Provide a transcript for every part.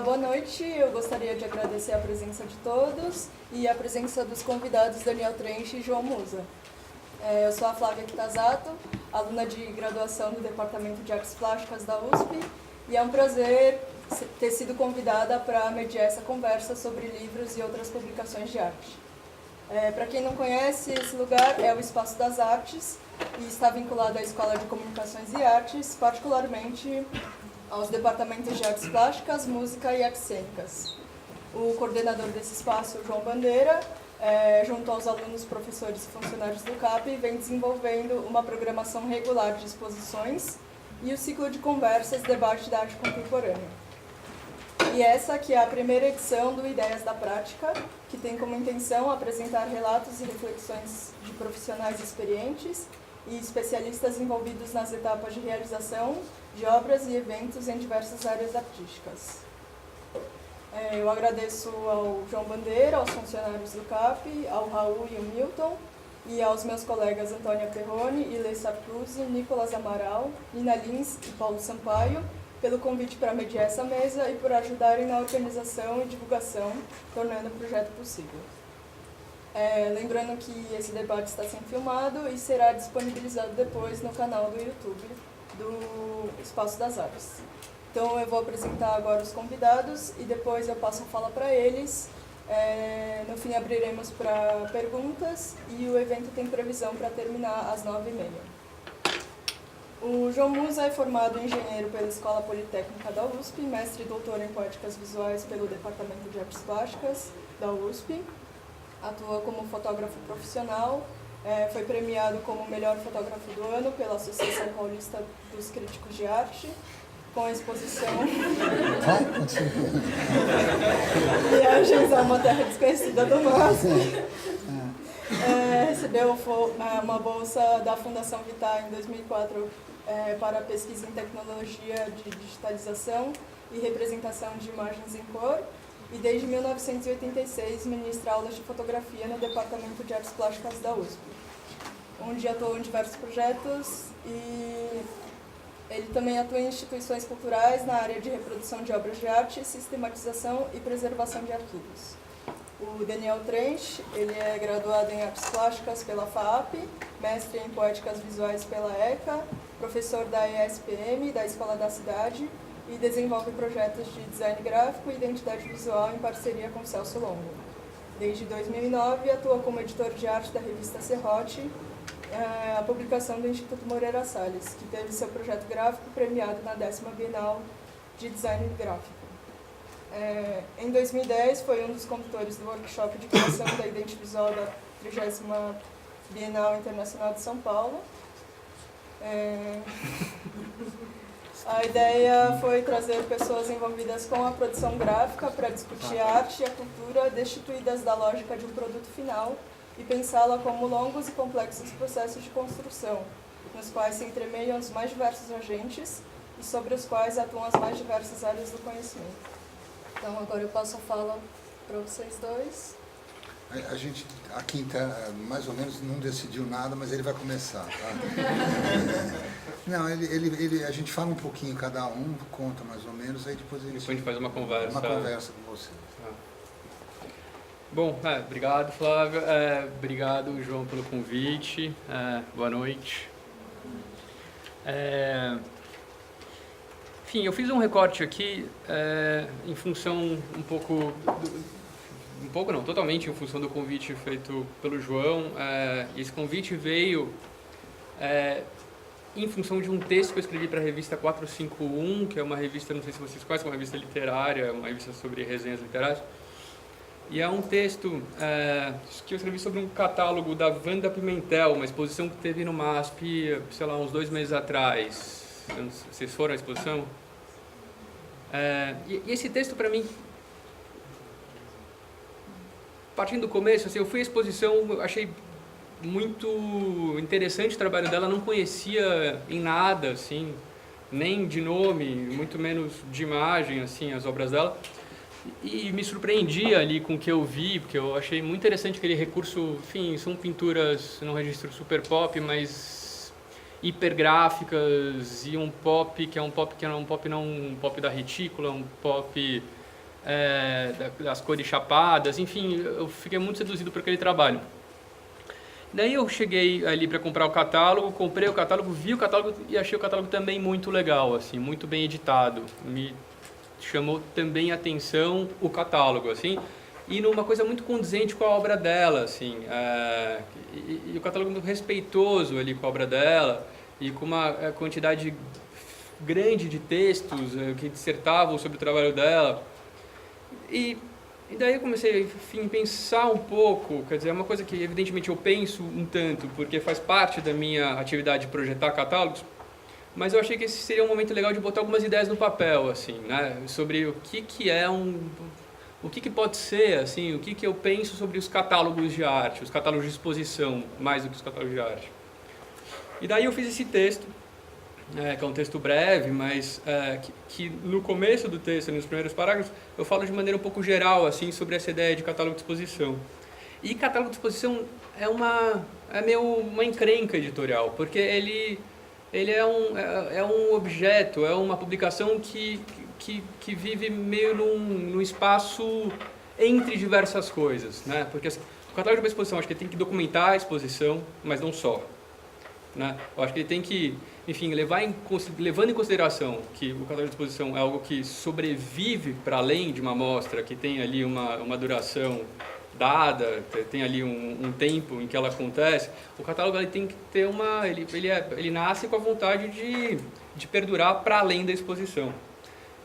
Boa noite, eu gostaria de agradecer a presença de todos e a presença dos convidados Daniel Trench e João Musa. Eu sou a Flávia Kitazato, aluna de graduação do Departamento de Artes Plásticas da USP, e é um prazer ter sido convidada para mediar essa conversa sobre livros e outras publicações de arte. Para quem não conhece, esse lugar é o Espaço das Artes e está vinculado à Escola de Comunicações e Artes, particularmente aos departamentos de Artes Plásticas, Música e Artes Cênicas. O coordenador desse espaço, João Bandeira, junto aos alunos, professores e funcionários do CAP, vem desenvolvendo uma programação regular de exposições e o ciclo de conversas Debate da Arte Contemporânea. E essa que é a primeira edição do Ideias da Prática, que tem como intenção apresentar relatos e reflexões de profissionais experientes e especialistas envolvidos nas etapas de realização de obras e eventos em diversas áreas artísticas. Eu agradeço ao João Bandeira, aos funcionários do CAP, ao Raul e ao Milton, e aos meus colegas Antônia Perrone, Ilê Sartuzzi, Nicolas Amaral, Nina Lins e Paulo Sampaio, pelo convite para mediar essa mesa e por ajudarem na organização e divulgação, tornando o projeto possível. Lembrando que esse debate está sendo filmado e será disponibilizado depois no canal do YouTube do Espaço das Artes. Então eu vou apresentar agora os convidados e depois eu passo a fala para eles. No fim abriremos para perguntas e o evento tem previsão para terminar às 9h30. O João Musa é formado em engenheiro pela Escola Politécnica da USP, mestre e doutor em Poéticas Visuais pelo Departamento de Artes Plásticas da USP. Atua como fotógrafo profissional, foi premiado como melhor fotógrafo do ano pela Associação Paulista dos Críticos de Arte, com a exposição Viagens a uma Terra Desconhecida do MASP. Recebeu uma bolsa da Fundação Vitae em 2004 para pesquisa em tecnologia de digitalização e representação de imagens em cor, e desde 1986 ministra aulas de fotografia no Departamento de Artes Plásticas da USP, onde atuou em diversos projetos, e ele também atua em instituições culturais na área de reprodução de obras de arte, sistematização e preservação de arquivos. O Daniel Trench, ele é graduado em Artes Plásticas pela FAAP, mestre em Poéticas Visuais pela ECA, professor da ESPM, da Escola da Cidade, e desenvolve projetos de design gráfico e identidade visual em parceria com Celso Longo. Desde 2009, atua como editor de arte da revista Serrote, a publicação do Instituto Moreira Salles, que teve seu projeto gráfico premiado na 10ª Bienal de Design Gráfico. Em 2010, foi um dos condutores do workshop de criação da identidade visual da 30ª Bienal Internacional de São Paulo. A ideia foi trazer pessoas envolvidas com a produção gráfica para discutir a arte e a cultura destituídas da lógica de um produto final e pensá-la como longos e complexos processos de construção, nos quais se entremeiam os mais diversos agentes e sobre os quais atuam as mais diversas áreas do conhecimento. Então, agora eu passo a fala para vocês dois. A gente, aqui mais ou menos não decidiu nada, mas ele vai começar, tá? Não, a gente fala um pouquinho cada um, conta mais ou menos, aí depois ele... Depois a gente faz uma conversa. Uma conversa com você. Bom, obrigado, Flávio. Obrigado, João, pelo convite. Boa noite. Enfim, eu fiz um recorte aqui em função totalmente em função do convite feito pelo João. Esse convite veio em função de um texto que eu escrevi para a revista 451, que é uma revista, não sei se vocês conhecem, uma revista literária, uma revista sobre resenhas literárias. E é um texto que eu escrevi sobre um catálogo da Wanda Pimentel, uma exposição que teve no MASP, sei lá, uns 2 meses atrás. Vocês foram à exposição? E esse texto, para mim, partindo do começo, assim, eu fui à exposição, achei muito interessante o trabalho dela, não conhecia em nada, assim, nem de nome, muito menos de imagem, assim, as obras dela. E me surpreendi ali com o que eu vi, porque eu achei muito interessante aquele recurso, enfim, são pinturas num registro super pop, mas hipergráficas e um pop que é um pop que não é um pop da retícula, um pop das cores chapadas, enfim, eu fiquei muito seduzido por aquele trabalho. Daí eu cheguei ali para comprar o catálogo, comprei o catálogo, vi o catálogo e achei o catálogo também muito legal, assim, muito bem editado. Me chamou também a atenção o catálogo, assim, e numa coisa muito condizente com a obra dela, assim, e o catálogo muito respeitoso ali com a obra dela e com uma quantidade grande de textos que dissertavam sobre o trabalho dela. E daí eu comecei, enfim, a pensar um pouco, quer dizer, é uma coisa que evidentemente eu penso um tanto, porque faz parte da minha atividade de projetar catálogos, mas eu achei que esse seria um momento legal de botar algumas ideias no papel, assim, né, sobre o que é o que pode ser, assim, o que eu penso sobre os catálogos de arte, os catálogos de exposição, mais do que os catálogos de arte. E daí eu fiz esse texto, que é um texto breve, mas que no começo do texto, nos primeiros parágrafos, eu falo de maneira um pouco geral assim sobre essa ideia de catálogo de exposição. E catálogo de exposição é meio uma encrenca editorial, porque ele é um objeto, é uma publicação que vive meio num espaço entre diversas coisas, né? Porque assim, o catálogo de exposição, acho que ele tem que documentar a exposição, mas não só, né? Eu acho que ele tem que, enfim, levando em consideração que o catálogo de exposição é algo que sobrevive para além de uma mostra, que tem ali uma duração dada, tem ali um tempo em que ela acontece, o catálogo ele tem que ter ele nasce com a vontade de perdurar para além da exposição.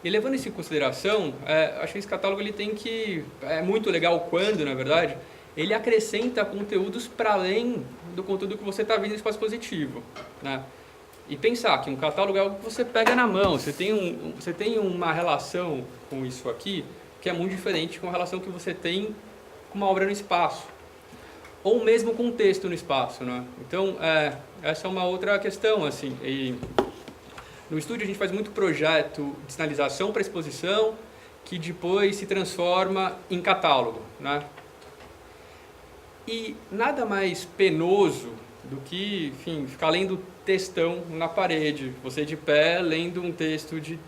E levando isso em consideração, acho que esse catálogo ele tem que, é muito legal quando, na verdade, ele acrescenta conteúdos para além do conteúdo que você está vendo no espaço expositivo, né? E pensar que um catálogo é algo que você pega na mão, você tem uma relação com isso aqui que é muito diferente com a relação que você tem com uma obra no espaço, ou mesmo com um texto no espaço, né? Então, essa é uma outra questão, assim. E no estúdio a gente faz muito projeto de sinalização para exposição, que depois se transforma em catálogo, né? E nada mais penoso do que, enfim, ficar lendo textão na parede, você de pé lendo um texto de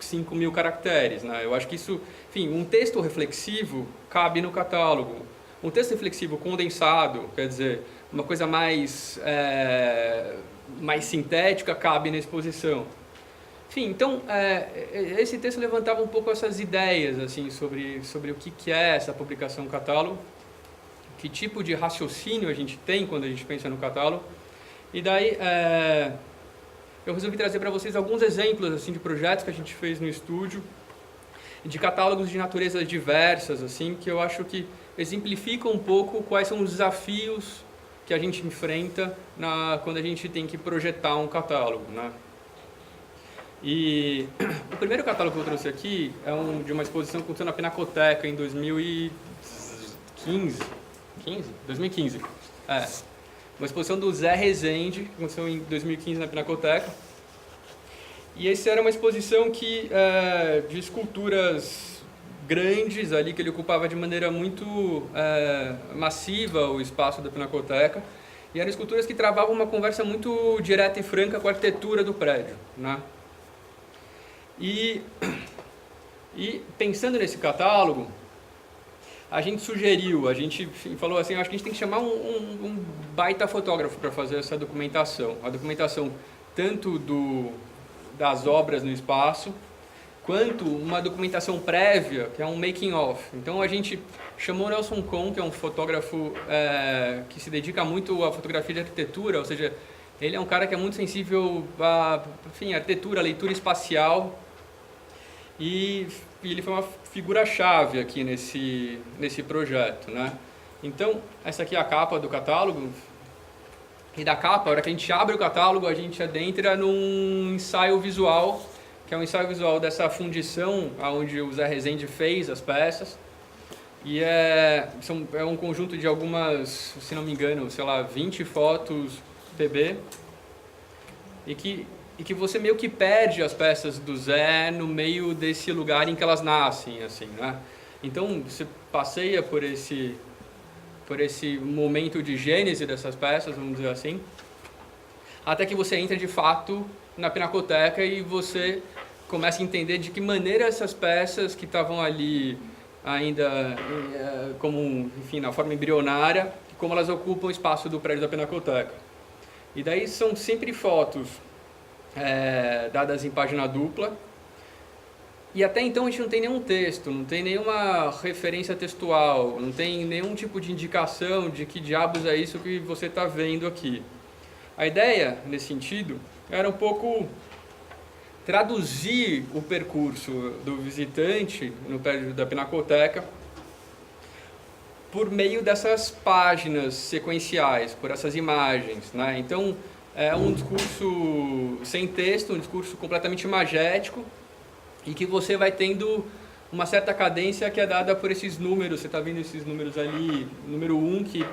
5.000 caracteres, né? Eu acho que isso, enfim, um texto reflexivo cabe no catálogo. Um texto reflexivo condensado, quer dizer, uma coisa mais sintética cabe na exposição. Enfim, então, esse texto levantava um pouco essas ideias, assim, sobre o que é essa publicação catálogo, que tipo de raciocínio a gente tem quando a gente pensa no catálogo. E daí eu resolvi trazer para vocês alguns exemplos assim, de projetos que a gente fez no estúdio, de catálogos de naturezas diversas, assim, que eu acho que exemplificam um pouco quais são os desafios que a gente enfrenta quando a gente tem que projetar um catálogo, né? E o primeiro catálogo que eu trouxe aqui é de uma exposição que aconteceu na Pinacoteca em 2015. 2015. Uma exposição do Zé Rezende, que aconteceu em 2015 na Pinacoteca. E essa era uma exposição de esculturas grandes ali, que ele ocupava de maneira muito massiva o espaço da Pinacoteca. E eram esculturas que travavam uma conversa muito direta e franca com a arquitetura do prédio, né? E pensando nesse catálogo, a gente falou assim, acho que a gente tem que chamar um baita fotógrafo para fazer essa documentação. A documentação tanto das obras no espaço, quanto uma documentação prévia, que é um making of. Então a gente chamou o Nelson Kohn, que é um fotógrafo que se dedica muito à fotografia de arquitetura, ou seja, ele é um cara que é muito sensível à arquitetura, à leitura espacial, e ele foi uma figura-chave aqui nesse projeto, né? Então, essa aqui é a capa do catálogo, e da capa, a hora que a gente abre o catálogo, a gente adentra num ensaio visual, que é um ensaio visual dessa fundição, onde o Zé Rezende fez as peças, e é um conjunto de algumas, se não me engano, 20 fotos PB, e que você meio que perde as peças do Zé no meio desse lugar em que elas nascem, assim, né? Então, você passeia por esse momento de gênese dessas peças, vamos dizer assim, até que você entra de fato na Pinacoteca e você começa a entender de que maneira essas peças que estavam ali ainda como, enfim, na forma embrionária, como elas ocupam o espaço do prédio da Pinacoteca. E daí são sempre fotos dadas em página dupla, e até então a gente não tem nenhum texto, não tem nenhuma referência textual, não tem nenhum tipo de indicação de que diabos é isso que você está vendo aqui. A ideia, nesse sentido, era um pouco traduzir o percurso do visitante no prédio da Pinacoteca por meio dessas páginas sequenciais, por essas imagens, né? Então, é um discurso sem texto, um discurso completamente imagético, e que você vai tendo uma certa cadência que é dada por esses números. Você está vendo esses números ali, número 1, que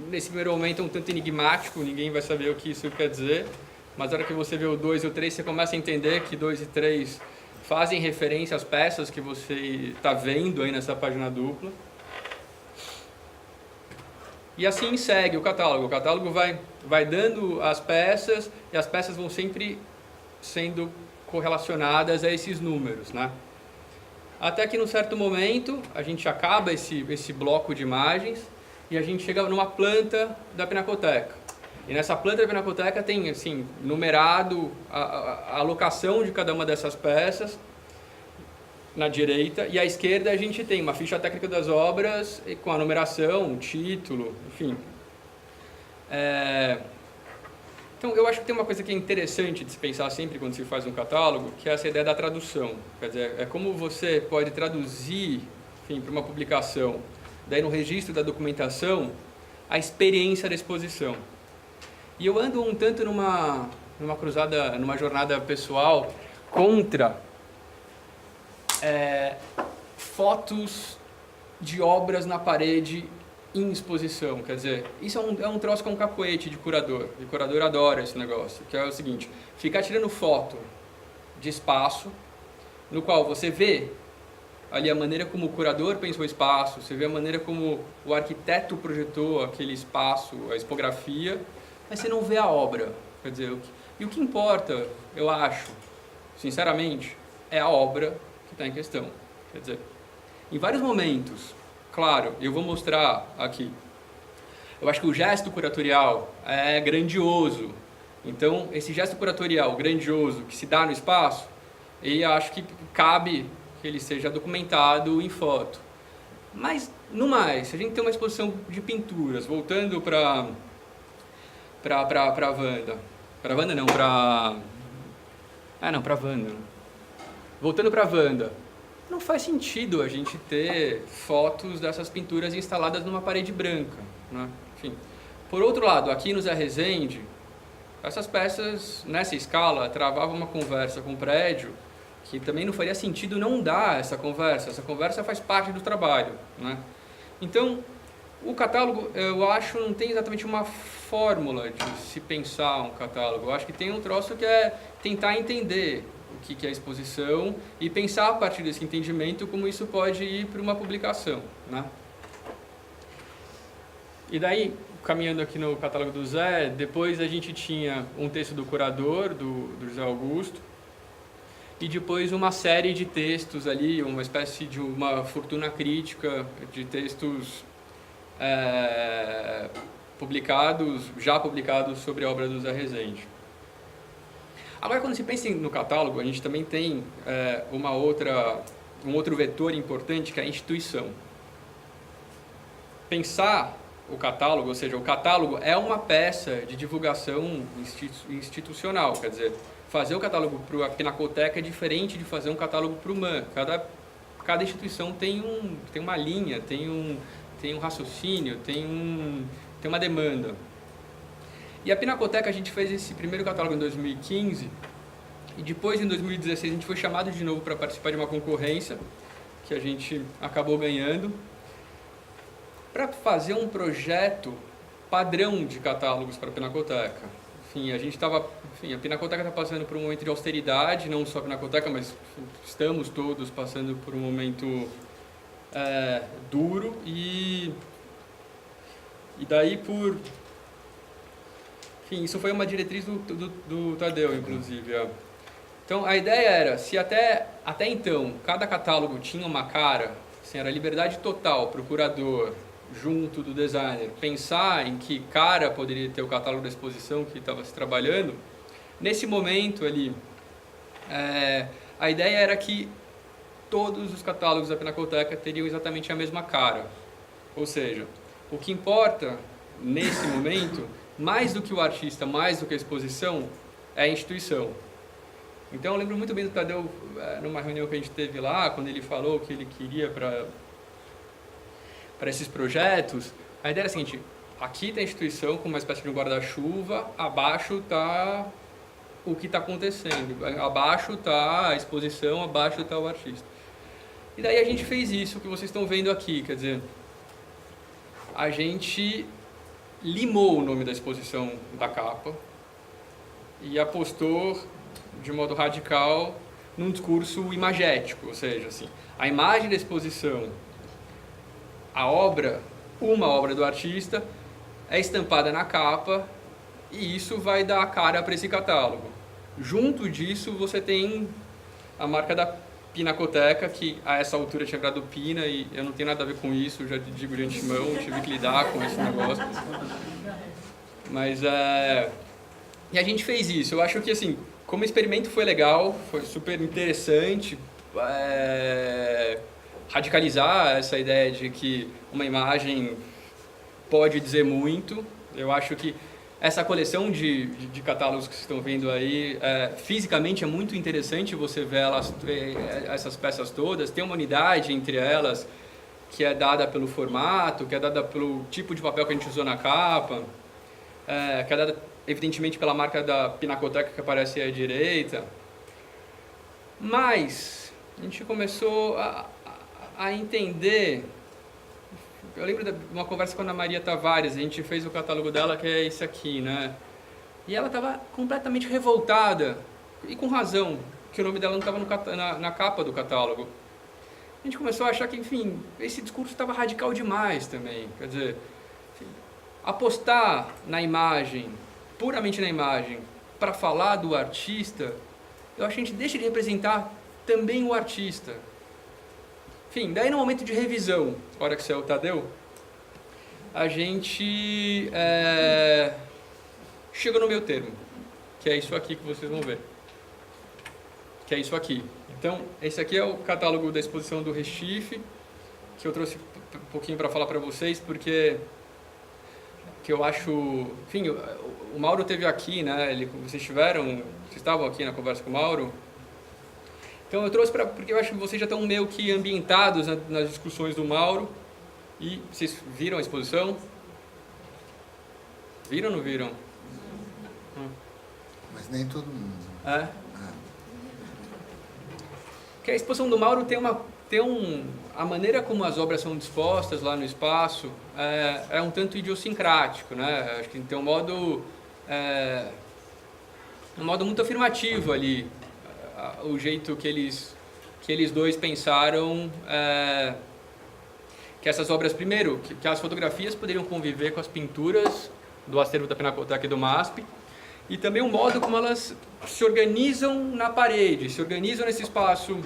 nesse primeiro momento é um tanto enigmático, ninguém vai saber o que isso quer dizer, mas na hora que você vê o 2 e o 3, você começa a entender que 2 e 3 fazem referência às peças que você está vendo aí nessa página dupla. E assim segue o catálogo. O catálogo vai dando as peças, e as peças vão sempre sendo correlacionadas a esses números, né? Até que num certo momento a gente acaba esse bloco de imagens e a gente chega numa planta da Pinacoteca. E nessa planta da Pinacoteca tem assim numerado a alocação de cada uma dessas peças na direita, e à esquerda a gente tem uma ficha técnica das obras com a numeração, o título, enfim. Então, eu acho que tem uma coisa que é interessante de se pensar sempre quando se faz um catálogo, que é essa ideia da tradução. Quer dizer, é como você pode traduzir, enfim, para uma publicação, daí no registro da documentação, a experiência da exposição. E eu ando um tanto numa cruzada, numa jornada pessoal contra fotos de obras na parede em exposição. Quer dizer, isso é um troço com um cacoete de curador. E o curador adora esse negócio, que é o seguinte: ficar tirando foto de espaço, no qual você vê ali a maneira como o curador pensou o espaço, você vê a maneira como o arquiteto projetou aquele espaço, a expografia, mas você não vê a obra. Quer dizer, e o que importa, eu acho, sinceramente, é a obra que está em questão. Quer dizer, em vários momentos, claro, eu vou mostrar aqui, eu acho que o gesto curatorial é grandioso. Então, esse gesto curatorial grandioso que se dá no espaço, eu acho que cabe que ele seja documentado em foto. Mas, no mais, se a gente tem uma exposição de pinturas, voltando para Wanda. Para Wanda não, para Wanda. Voltando para Wanda. Não faz sentido a gente ter fotos dessas pinturas instaladas numa parede branca, né? Enfim. Por outro lado, aqui no Zé Resende, essas peças, nessa escala, travavam uma conversa com o prédio que também não faria sentido não dar essa conversa. Essa conversa faz parte do trabalho, né? Então, o catálogo, eu acho, não tem exatamente uma fórmula de se pensar um catálogo. Eu acho que tem um troço que é tentar entender o que é a exposição e pensar a partir desse entendimento como isso pode ir para uma publicação, né? E daí, caminhando aqui no catálogo do Zé, depois a gente tinha um texto do curador, do José Augusto, e depois uma série de textos ali, uma espécie de uma fortuna crítica de textos já publicados sobre a obra do Zé Resende. Agora, quando se pensa no catálogo, a gente também tem um outro vetor importante, que é a instituição. Pensar o catálogo, ou seja, o catálogo é uma peça de divulgação institucional, quer dizer, fazer o catálogo para a Pinacoteca é diferente de fazer um catálogo para o MAN. Cada instituição tem uma linha, tem um raciocínio, tem uma demanda. E a Pinacoteca, a gente fez esse primeiro catálogo em 2015, e depois, em 2016, a gente foi chamado de novo para participar de uma concorrência, que a gente acabou ganhando, para fazer um projeto padrão de catálogos para a Pinacoteca. Enfim, a Pinacoteca está passando por um momento de austeridade, não só a Pinacoteca, mas estamos todos passando por um momento duro, e daí enfim, isso foi uma diretriz do Tadeu, inclusive. Então, a ideia era, se até então cada catálogo tinha uma cara, assim, era liberdade total para o curador, junto do designer, pensar em que cara poderia ter o catálogo da exposição que estava se trabalhando, nesse momento ali, a ideia era que todos os catálogos da Pinacoteca teriam exatamente a mesma cara. Ou seja, o que importa nesse momento, mais do que o artista, mais do que a exposição, é a instituição. Então eu lembro muito bem do Tadeu, numa reunião que a gente teve lá, quando ele falou que ele queria para esses projetos, a ideia era a seguinte: aqui está a instituição com uma espécie de um guarda-chuva, abaixo está o que está acontecendo, abaixo está a exposição, abaixo está o artista. E daí a gente fez isso que vocês estão vendo aqui, quer dizer, a gente limou o nome da exposição da capa e apostou de modo radical num discurso imagético, ou seja, assim, a imagem da exposição, uma obra do artista, é estampada na capa e isso vai dar a cara para esse catálogo. Junto disso você tem a marca da Pinacoteca, que a essa altura tinha virado Pina e eu não tenho nada a ver com isso, já te digo de antemão, tive que lidar com esse negócio. Mas e a gente fez isso. Eu acho que assim, como experimento foi legal, foi super interessante radicalizar essa ideia de que uma imagem pode dizer muito. Eu acho que essa coleção de catálogos que vocês estão vendo aí, fisicamente é muito interessante você ver essas peças todas. Tem uma unidade entre elas que é dada pelo formato, que é dada pelo tipo de papel que a gente usou na capa, que é dada evidentemente pela marca da Pinacoteca que aparece aí à direita. Mas a gente começou a entender. Eu lembro de uma conversa com a Ana Maria Tavares, a gente fez o catálogo dela, que é esse aqui, né? E ela estava completamente revoltada, e com razão, que o nome dela não estava na capa do catálogo. A gente começou a achar que, enfim, esse discurso estava radical demais também. Quer dizer, enfim, apostar na imagem, puramente na imagem, para falar do artista, eu acho que a gente deixa de representar também o artista. Enfim, daí no momento de revisão, hora que saiu o Tadeu, a gente chegou no meio termo, que é isso aqui que vocês vão ver. Que é isso aqui. Então, esse aqui é o catálogo da exposição do Recife, que eu trouxe um pouquinho para falar para vocês, porque que eu acho... Enfim, o Mauro esteve aqui, né? Vocês estavam aqui na conversa com o Mauro. Então eu trouxe porque eu acho que vocês já estão meio que ambientados nas discussões do Mauro. E vocês viram a exposição? Viram ou não viram? Mas nem todo mundo. Porque a exposição do Mauro a maneira como as obras são dispostas lá no espaço é um tanto idiosincrático, né? Acho que tem um modo muito afirmativo ali. O jeito que eles dois pensaram que essas obras, primeiro, que as fotografias poderiam conviver com as pinturas do acervo da Pinacoteca e do MASP, e também o modo como elas se organizam na parede, se organizam nesse espaço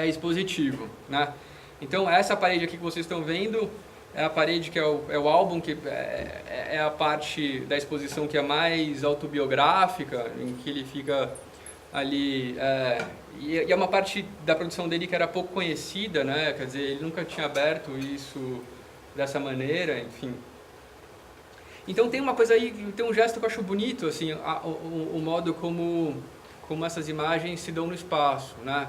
expositivo, né? Então, essa parede aqui que vocês estão vendo é a parede que é o álbum, que é a parte da exposição que é mais autobiográfica, em que ele fica... ali, e é uma parte da produção dele que era pouco conhecida, né? Quer dizer, ele nunca tinha aberto isso dessa maneira, enfim. Então tem uma coisa aí, tem um gesto que eu acho bonito, assim, o modo como essas imagens se dão no espaço, né?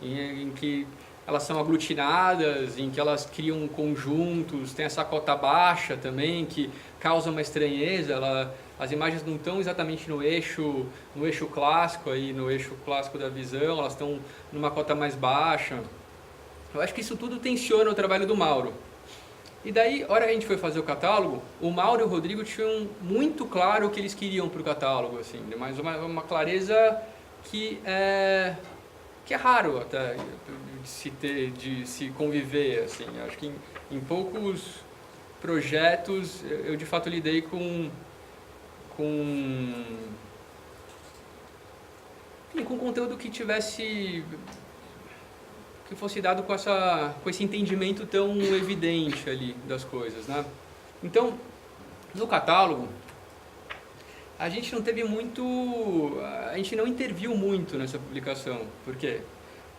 Em que elas são aglutinadas, em que elas criam conjuntos, tem essa cota baixa também, que causa uma estranheza, as imagens não estão exatamente no eixo clássico, aí, no eixo clássico da visão, elas estão numa cota mais baixa. Eu acho que isso tudo tensiona o trabalho do Mauro. E daí, a hora que a gente foi fazer o catálogo, o Mauro e o Rodrigo tinham muito claro o que eles queriam para o catálogo, assim, mas uma clareza que é raro até de se conviver, assim. Acho que em poucos projetos eu de fato lidei com com conteúdo que fosse dado com esse entendimento tão evidente ali das coisas, né? Então, no catálogo, a gente não interviu muito nessa publicação. Por quê?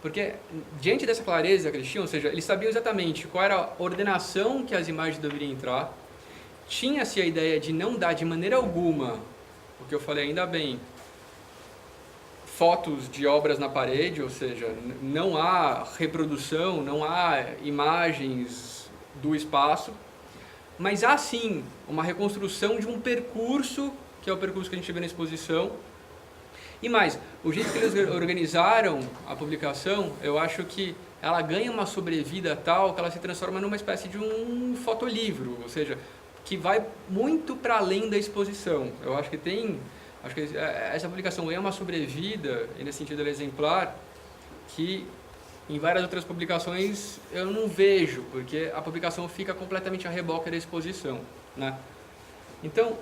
Porque, diante dessa clareza que eles tinham, ou seja, eles sabiam exatamente qual era a ordenação que as imagens deveriam entrar, tinha-se a ideia de não dar de maneira alguma, o que eu falei ainda bem, fotos de obras na parede, ou seja, não há reprodução, não há imagens do espaço, mas há sim uma reconstrução de um percurso, que é o percurso que a gente vê na exposição. E mais, o jeito que eles organizaram a publicação, eu acho que ela ganha uma sobrevida tal que ela se transforma numa espécie de um fotolivro, ou seja, que vai muito para além da exposição. Eu acho que essa publicação ganha uma sobrevida, e nesse sentido ela é exemplar, que em várias outras publicações eu não vejo, porque a publicação fica completamente a reboque da exposição, né? Então,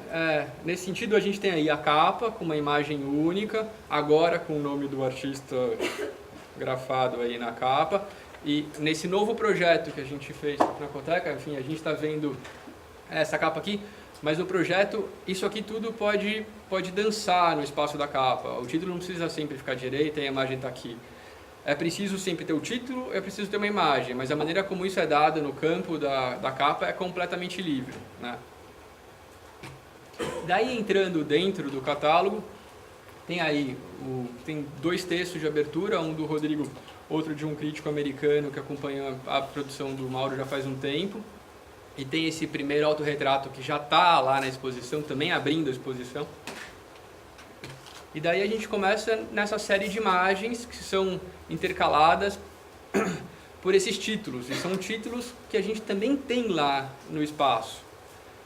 nesse sentido, a gente tem aí a capa com uma imagem única, agora com o nome do artista grafado aí na capa, e nesse novo projeto que a gente fez na Pinacoteca, enfim, a gente está vendo essa capa aqui, mas no projeto, isso aqui tudo pode dançar no espaço da capa. O título não precisa sempre ficar à direita e a imagem está aqui. É preciso sempre ter o título, é preciso ter uma imagem, mas a maneira como isso é dado no campo da capa é completamente livre, né? Daí, entrando dentro do catálogo, tem aí tem 2 textos de abertura, um do Rodrigo, outro de um crítico americano que acompanha a produção do Mauro já faz um tempo. E tem esse primeiro autorretrato que já está lá na exposição, também abrindo a exposição. E daí a gente começa nessa série de imagens que são intercaladas por esses títulos. E são títulos que a gente também tem lá no espaço.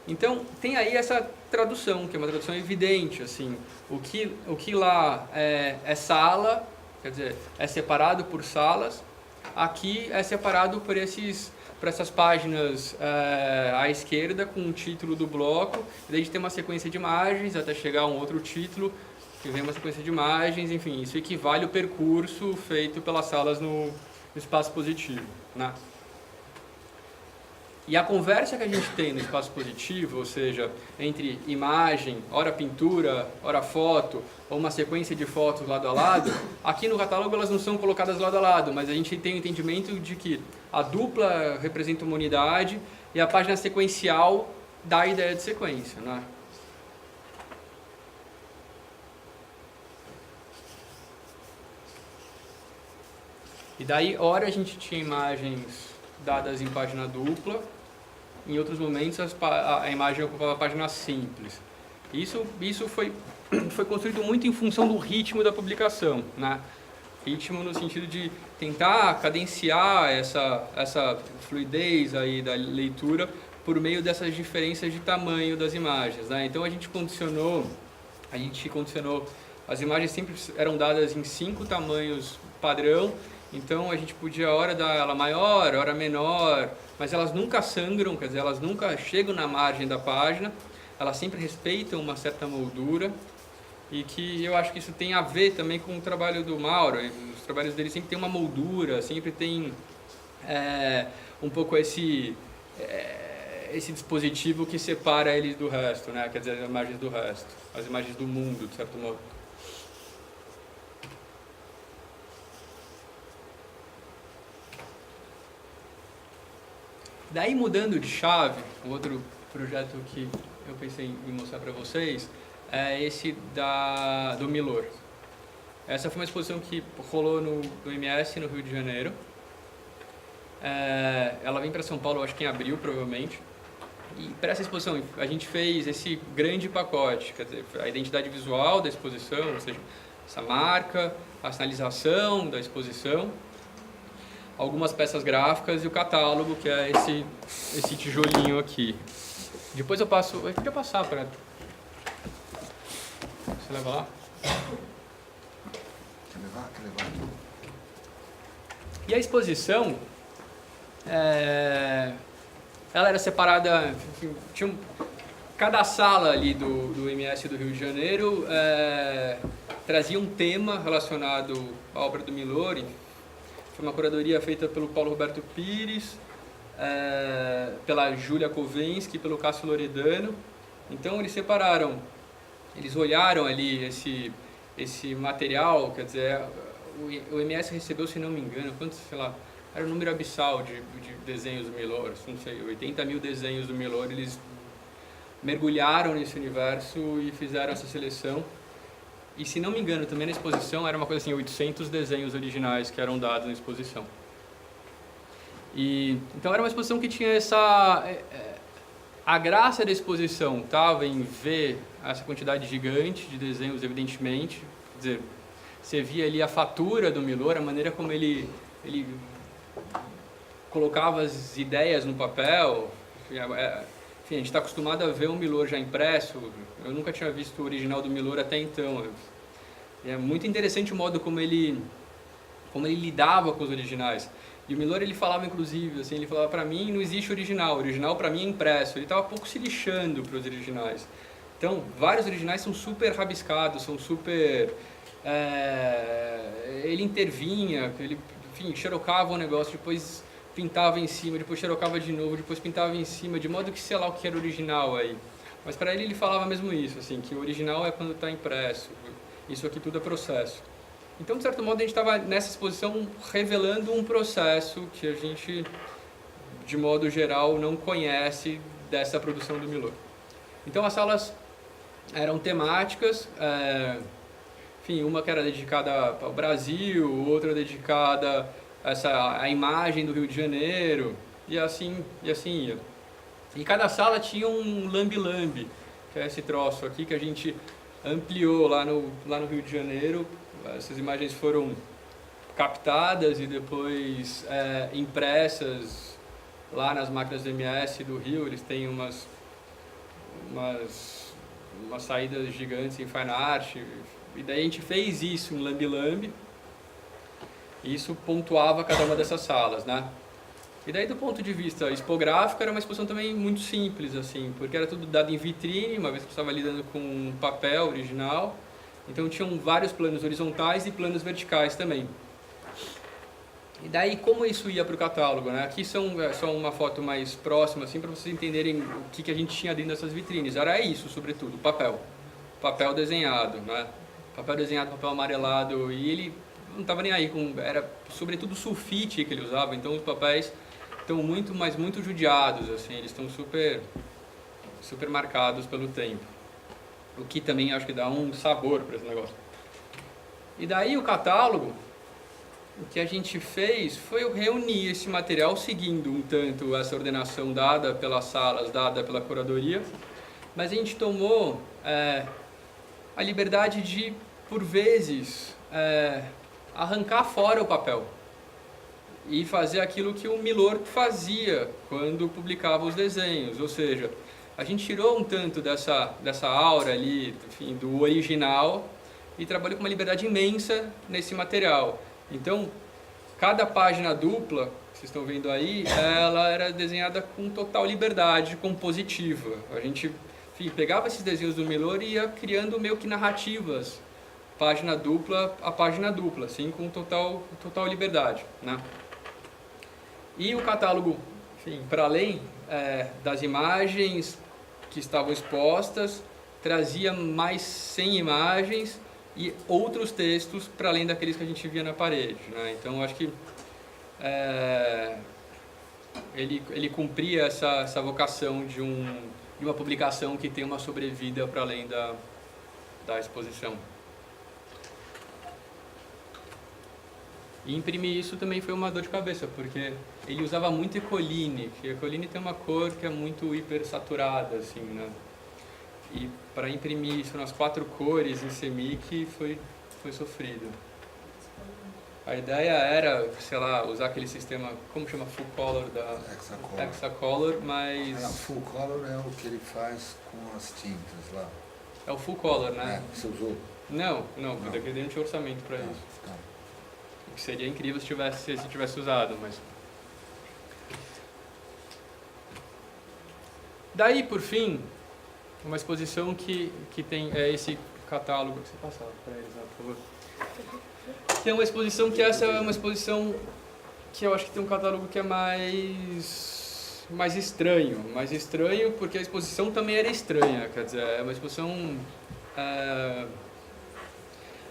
Então, tem aí essa tradução, que é uma tradução evidente, assim, o que lá é sala, quer dizer, é separado por salas, aqui é separado por essas páginas à esquerda, com o título do bloco, e daí a gente tem uma sequência de imagens, até chegar a um outro título, que vem uma sequência de imagens, enfim, isso equivale ao percurso feito pelas salas no espaço positivo, né? E a conversa que a gente tem no espaço positivo, ou seja, entre imagem, ora pintura, ora foto, ou uma sequência de fotos lado a lado, aqui no catálogo elas não são colocadas lado a lado, mas a gente tem o entendimento de que a dupla representa uma unidade e a página sequencial dá a ideia de sequência, né? E daí, ora a gente tinha imagens dadas em página dupla, em outros momentos a imagem ocupava a página simples. Isso foi construído muito em função do ritmo da publicação, né? Ritmo no sentido de tentar cadenciar essa fluidez aí da leitura por meio dessas diferenças de tamanho das imagens, né? Então a gente condicionou, as imagens sempre eram dadas em 5 tamanhos padrão. Então a gente podia hora dar ela maior, hora menor, mas elas nunca sangram, quer dizer, elas nunca chegam na margem da página, elas sempre respeitam uma certa moldura, e que eu acho que isso tem a ver também com o trabalho do Mauro. Os trabalhos dele sempre tem uma moldura, sempre tem um pouco esse dispositivo que separa eles do resto, né? Quer dizer, as imagens do resto, as imagens do mundo, de certo modo. Daí, mudando de chave, um outro projeto que eu pensei em mostrar para vocês é esse do Milor. Essa foi uma exposição que rolou no MS, no Rio de Janeiro. Ela vem para São Paulo, acho que em abril, provavelmente. E para essa exposição, a gente fez esse grande pacote, quer dizer, a identidade visual da exposição, ou seja, essa marca, a sinalização da exposição, algumas peças gráficas e o catálogo, que é esse tijolinho aqui. Depois eu podia passar para... Você leva lá? Quer levar. E a exposição, ela era separada, enfim, cada sala ali do MS do Rio de Janeiro trazia um tema relacionado à obra do Milor. Foi uma curadoria feita pelo Paulo Roberto Pires, pela Júlia Kovensky, pelo Cássio Loredano. Então eles separaram, eles olharam ali esse material, quer dizer, o MS recebeu, se não me engano, quantos, sei lá, era o número abissal de desenhos do Milor, não sei, 80 mil desenhos do Milor. Eles mergulharam nesse universo e fizeram essa seleção. E, se não me engano, também na exposição era uma coisa assim, 800 desenhos originais que eram dados na exposição. Então era uma exposição que tinha a graça da exposição estava em ver essa quantidade gigante de desenhos, evidentemente. Quer dizer, você via ali a fatura do Milor, a maneira como ele colocava as ideias no papel. Enfim, a gente está acostumado a ver o Milor já impresso. Eu nunca tinha visto o original do Milor até então. É muito interessante o modo como ele lidava com os originais. E o Milor, ele falava, inclusive, assim, ele falava, para mim não existe original para mim é impresso. Ele estava pouco se lixando para os originais. Então, vários originais são super rabiscados, são super... ele intervinha, ele, enfim, xerocava o negócio, depois pintava em cima, depois xerocava de novo, depois pintava em cima, de modo que sei lá o que era original aí. Mas para ele falava mesmo isso, assim, que o original é quando está impresso, isso aqui tudo é processo. Então, de certo modo, a gente estava nessa exposição revelando um processo que a gente, de modo geral, não conhece dessa produção do Milor. Então, as salas eram temáticas, enfim, uma que era dedicada ao Brasil, outra dedicada à imagem do Rio de Janeiro, e assim ia. E cada sala tinha um lambi-lambi, que é esse troço aqui que a gente ampliou lá no Rio de Janeiro. Essas imagens foram captadas e depois impressas lá nas máquinas do MS do Rio. Eles têm umas saídas gigantes em fine art, e daí a gente fez isso, um lambi-lambi, e isso pontuava cada uma dessas salas, né? E daí, do ponto de vista expográfico, era uma exposição também muito simples, assim, porque era tudo dado em vitrine, uma vez que eu estava lidando com um papel original. Então tinham vários planos horizontais e planos verticais também. E daí, como isso ia para o catálogo, né? Aqui só uma foto mais próxima, assim, para vocês entenderem o que a gente tinha dentro dessas vitrines. Era isso, sobretudo, papel desenhado, né? Papel desenhado, papel amarelado, e ele não estava nem aí era sobretudo sulfite que ele usava. Então os papéis estão muito judiados, assim, eles estão super marcados pelo tempo. O que também acho que dá um sabor para esse negócio. E daí o catálogo, o que a gente fez foi reunir esse material seguindo um tanto essa ordenação dada pelas salas, dada pela curadoria, mas a gente tomou a liberdade de, por vezes, arrancar fora o papel e fazer aquilo que o Milor fazia quando publicava os desenhos, ou seja, a gente tirou um tanto dessa aura ali, enfim, do original, e trabalhou com uma liberdade imensa nesse material. Então, cada página dupla, que vocês estão vendo aí, ela era desenhada com total liberdade compositiva. A gente, enfim, pegava esses desenhos do Milor e ia criando meio que narrativas, página dupla a página dupla, assim, com total liberdade, né? E o catálogo, enfim, para além das imagens que estavam expostas, trazia mais 100 imagens e outros textos para além daqueles que a gente via na parede, né? Então, acho que ele cumpria essa vocação de uma publicação que tem uma sobrevida para além da exposição. E imprimir isso também foi uma dor de cabeça, porque ele usava muito Ecoline, que Ecoline tem uma cor que é muito hipersaturada, assim, né? E para imprimir isso nas 4 cores em CMYK foi sofrido. A ideia era, sei lá, usar aquele sistema, como chama? Full Color da Hexacolor, mas... Full Color é o que ele faz com as tintas lá. É o Full Color, né? Você usou? Não, porque não tinha orçamento para isso. Tá. O que seria incrível se tivesse usado, mas... Daí, por fim, uma exposição que tem esse catálogo que você passava para eles, por favor. Tem uma exposição que essa é uma exposição que eu acho que tem um catálogo que é mais estranho porque a exposição também era estranha, quer dizer, é uma exposição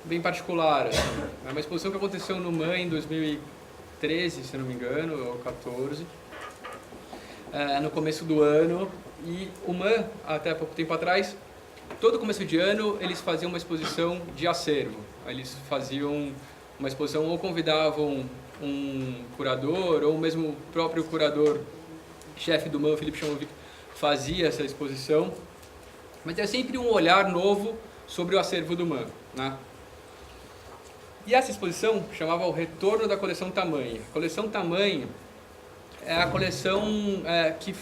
bem particular, assim. É uma exposição que aconteceu no MAN em 2013, se não me engano, ou 2014, no começo do ano, e o MAN, até pouco tempo atrás, todo começo de ano eles faziam uma exposição de acervo. Eles faziam uma exposição ou convidavam um curador, ou mesmo o próprio curador, chefe do MAN, Felipe Chamovic, fazia essa exposição. Mas é sempre um olhar novo sobre o acervo do MAN, né? E essa exposição chamava O Retorno da Coleção Tamanho. A Coleção Tamanho é a coleção que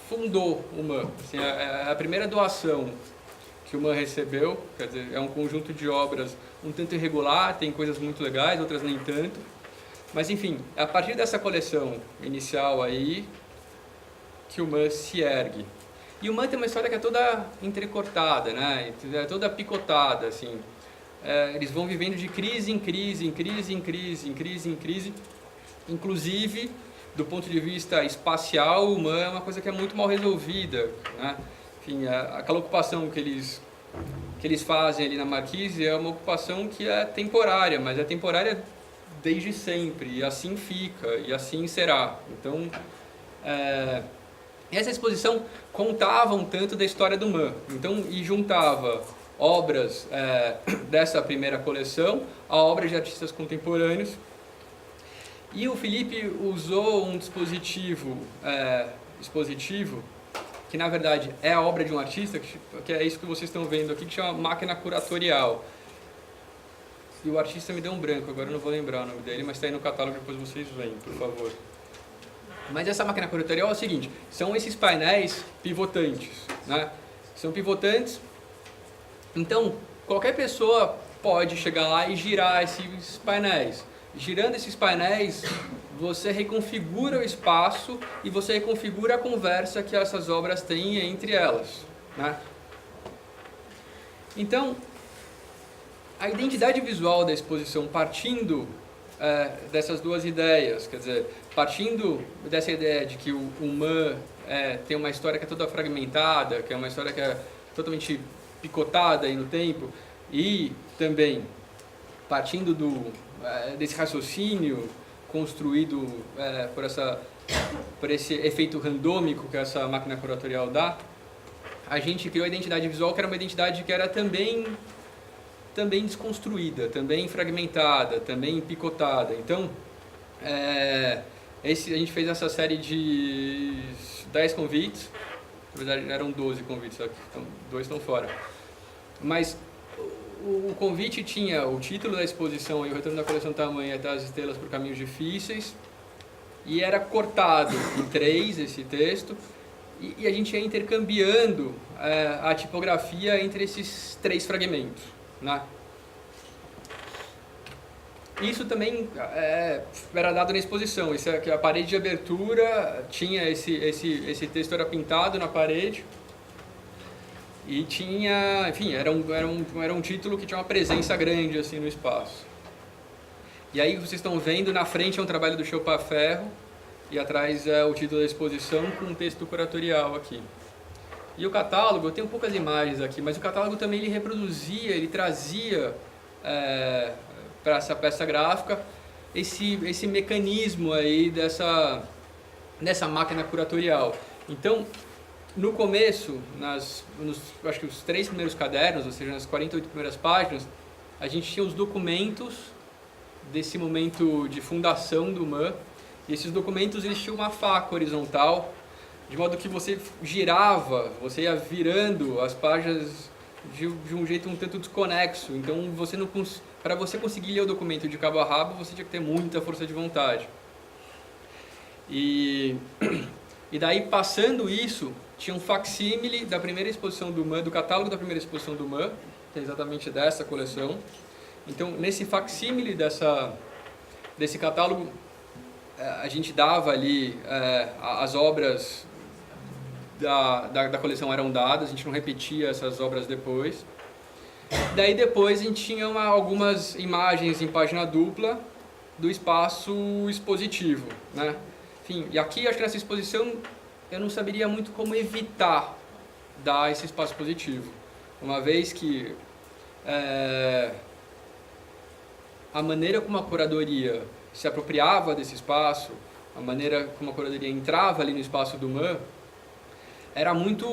fundou o MAN. Assim, é a primeira doação que o MAN recebeu, quer dizer, é um conjunto de obras um tanto irregular, tem coisas muito legais, outras nem tanto. Mas, enfim, é a partir dessa coleção inicial aí que o MAN se ergue. E o MAN tem uma história que é toda entrecortada, né? É toda picotada, assim. Eles vão vivendo de crise em crise, em crise, em crise, em crise, em crise. Inclusive, do ponto de vista espacial, o MAN é uma coisa que é muito mal resolvida, né? Enfim, aquela ocupação que eles fazem ali na Marquise é uma ocupação que é temporária, mas é temporária desde sempre, e assim fica, e assim será. Então, essa exposição contava um tanto da história do MAN, então, e juntava obras dessa primeira coleção a obras de artistas contemporâneos. E o Felipe usou um dispositivo expositivo, que na verdade é a obra de um artista, que é isso que vocês estão vendo aqui, que chama Máquina Curatorial. E o artista me deu um branco, agora eu não vou lembrar o nome dele, mas está aí no catálogo, depois vocês veem, por favor. Mas essa máquina curatorial é o seguinte, são esses painéis pivotantes, né? São pivotantes, então qualquer pessoa pode chegar lá e girar esses painéis. Girando esses painéis, você reconfigura o espaço e você reconfigura a conversa que essas obras têm entre elas, né? Então, a identidade visual da exposição, partindo dessas duas ideias, quer dizer, partindo dessa ideia de que o MAN tem uma história que é toda fragmentada, que é uma história que é totalmente picotada aí no tempo, e também partindo desse raciocínio construído por esse efeito randômico que essa máquina curatorial dá, a gente criou a identidade visual, que era uma identidade que era também desconstruída, também fragmentada, também picotada. Então, a gente fez essa série de 10 convites, na verdade eram 12 convites, só que 2 estão fora. Mas o convite tinha o título da exposição, O Retorno da Coleção Tamanho até as Estrelas por Caminhos Difíceis, e era cortado em 3 esse texto, e a gente ia intercambiando a tipografia entre esses 3 fragmentos, né? Isso também era dado na exposição. A parede de abertura tinha esse texto, era pintado na parede e tinha, enfim, era um título que tinha uma presença grande assim no espaço. E aí vocês estão vendo, na frente é um trabalho do Chopin Ferro e atrás é o título da exposição com um texto curatorial aqui. E o catálogo, eu tenho poucas imagens aqui, mas o catálogo também ele trazia para essa peça gráfica esse mecanismo aí dessa máquina curatorial. Então, no começo, acho que os 3 primeiros cadernos, ou seja, nas 48 primeiras páginas, a gente tinha os documentos desse momento de fundação do MAN, e esses documentos eles tinham uma faca horizontal, de modo que você girava, você ia virando as páginas de um jeito um tanto desconexo. Então, para você conseguir ler o documento de cabo a rabo, você tinha que ter muita força de vontade. E daí, passando isso, tinha um facsímile da primeira exposição do MAN, do catálogo da primeira exposição do MAN, que é exatamente dessa coleção. Então, nesse facsímile desse catálogo, a gente dava ali as obras da coleção eram dadas, a gente não repetia essas obras depois. Daí depois a gente tinha algumas imagens em página dupla do espaço expositivo, né? Enfim, e aqui acho que nessa exposição eu não saberia muito como evitar dar esse espaço expositivo, uma vez que a maneira como a curadoria se apropriava desse espaço, a maneira como a curadoria entrava ali no espaço do MAN, era muito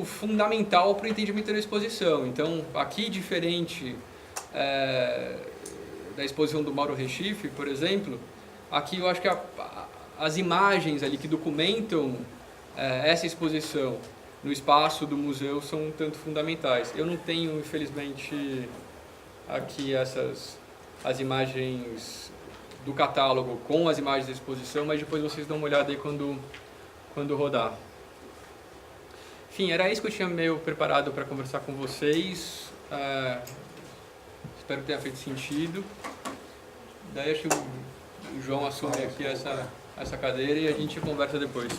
fundamental para o entendimento da exposição. Então, aqui, diferente da exposição do Mauro Recife, por exemplo, aqui eu acho que as imagens ali que documentam essa exposição no espaço do museu são um tanto fundamentais. Eu não tenho, infelizmente, aqui as imagens do catálogo com as imagens da exposição, mas depois vocês dão uma olhada aí quando rodar. Enfim, era isso que eu tinha meio preparado para conversar com vocês. Espero que tenha feito sentido. Daí acho que o João assume aqui essa cadeira e a gente conversa depois.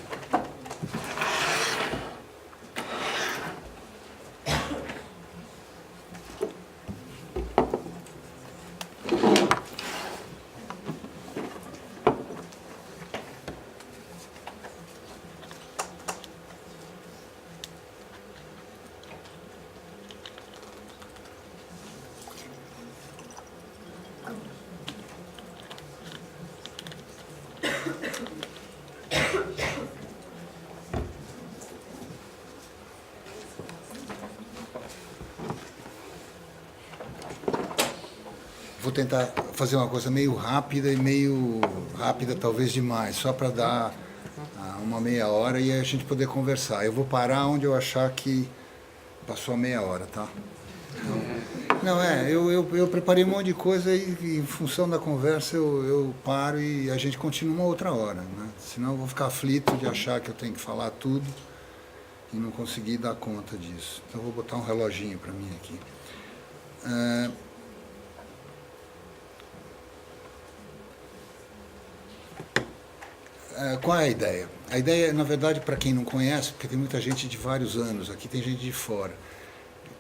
Vou tentar fazer uma coisa meio rápida e meio rápida talvez demais, só para dar uma meia hora e a gente poder conversar. Eu vou parar onde eu achar que passou a meia hora, tá? Então, eu preparei um monte de coisa e em função da conversa eu paro e a gente continua uma outra hora, né? Senão eu vou ficar aflito de achar que eu tenho que falar tudo e não conseguir dar conta disso. Então eu vou botar um reloginho para mim aqui. Qual é a ideia? A ideia, na verdade, para quem não conhece, porque tem muita gente de vários anos, aqui tem gente de fora,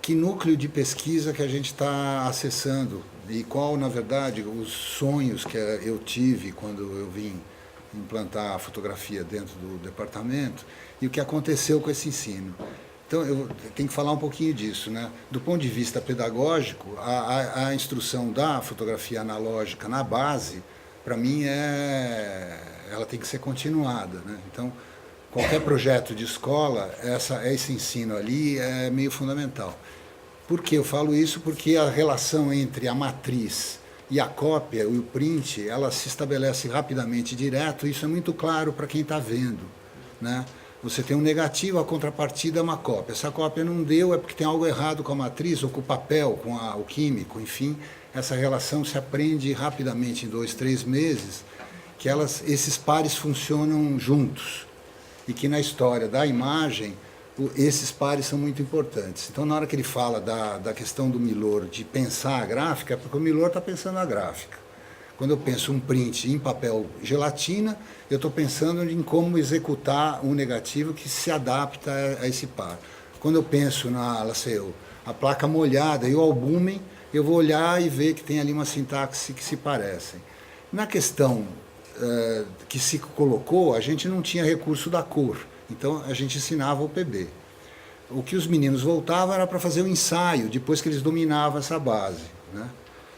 que núcleo de pesquisa que a gente está acessando e qual, na verdade, os sonhos que eu tive quando eu vim implantar a fotografia dentro do departamento e o que aconteceu com esse ensino. Então, eu tenho que falar um pouquinho disso, né? Do ponto de vista pedagógico, a instrução da fotografia analógica na base, para mim, ela tem que ser continuada, né? Então, qualquer projeto de escola, esse ensino ali é meio fundamental. Por que eu falo isso? Porque a relação entre a matriz e a cópia, e o print, ela se estabelece rapidamente direto, isso é muito claro para quem está vendo, né? Você tem um negativo, a contrapartida é uma cópia. Se a cópia não deu, é porque tem algo errado com a matriz, ou com o papel, com o químico, enfim. Essa relação se aprende rapidamente em 2, 3 meses, que esses pares funcionam juntos. E que na história da imagem, esses pares são muito importantes. Então, na hora que ele fala da questão do Milor, de pensar a gráfica, é porque o Milor está pensando a gráfica. Quando eu penso um print em papel gelatina, eu estou pensando em como executar um negativo que se adapta a esse par. Quando eu penso a placa molhada e o albúmen, eu vou olhar e ver que tem ali uma sintaxe que se parecem. Na questão que se colocou, a gente não tinha recurso da cor, então a gente ensinava o PB. O que os meninos voltavam era para fazer o ensaio, depois que eles dominavam essa base, né?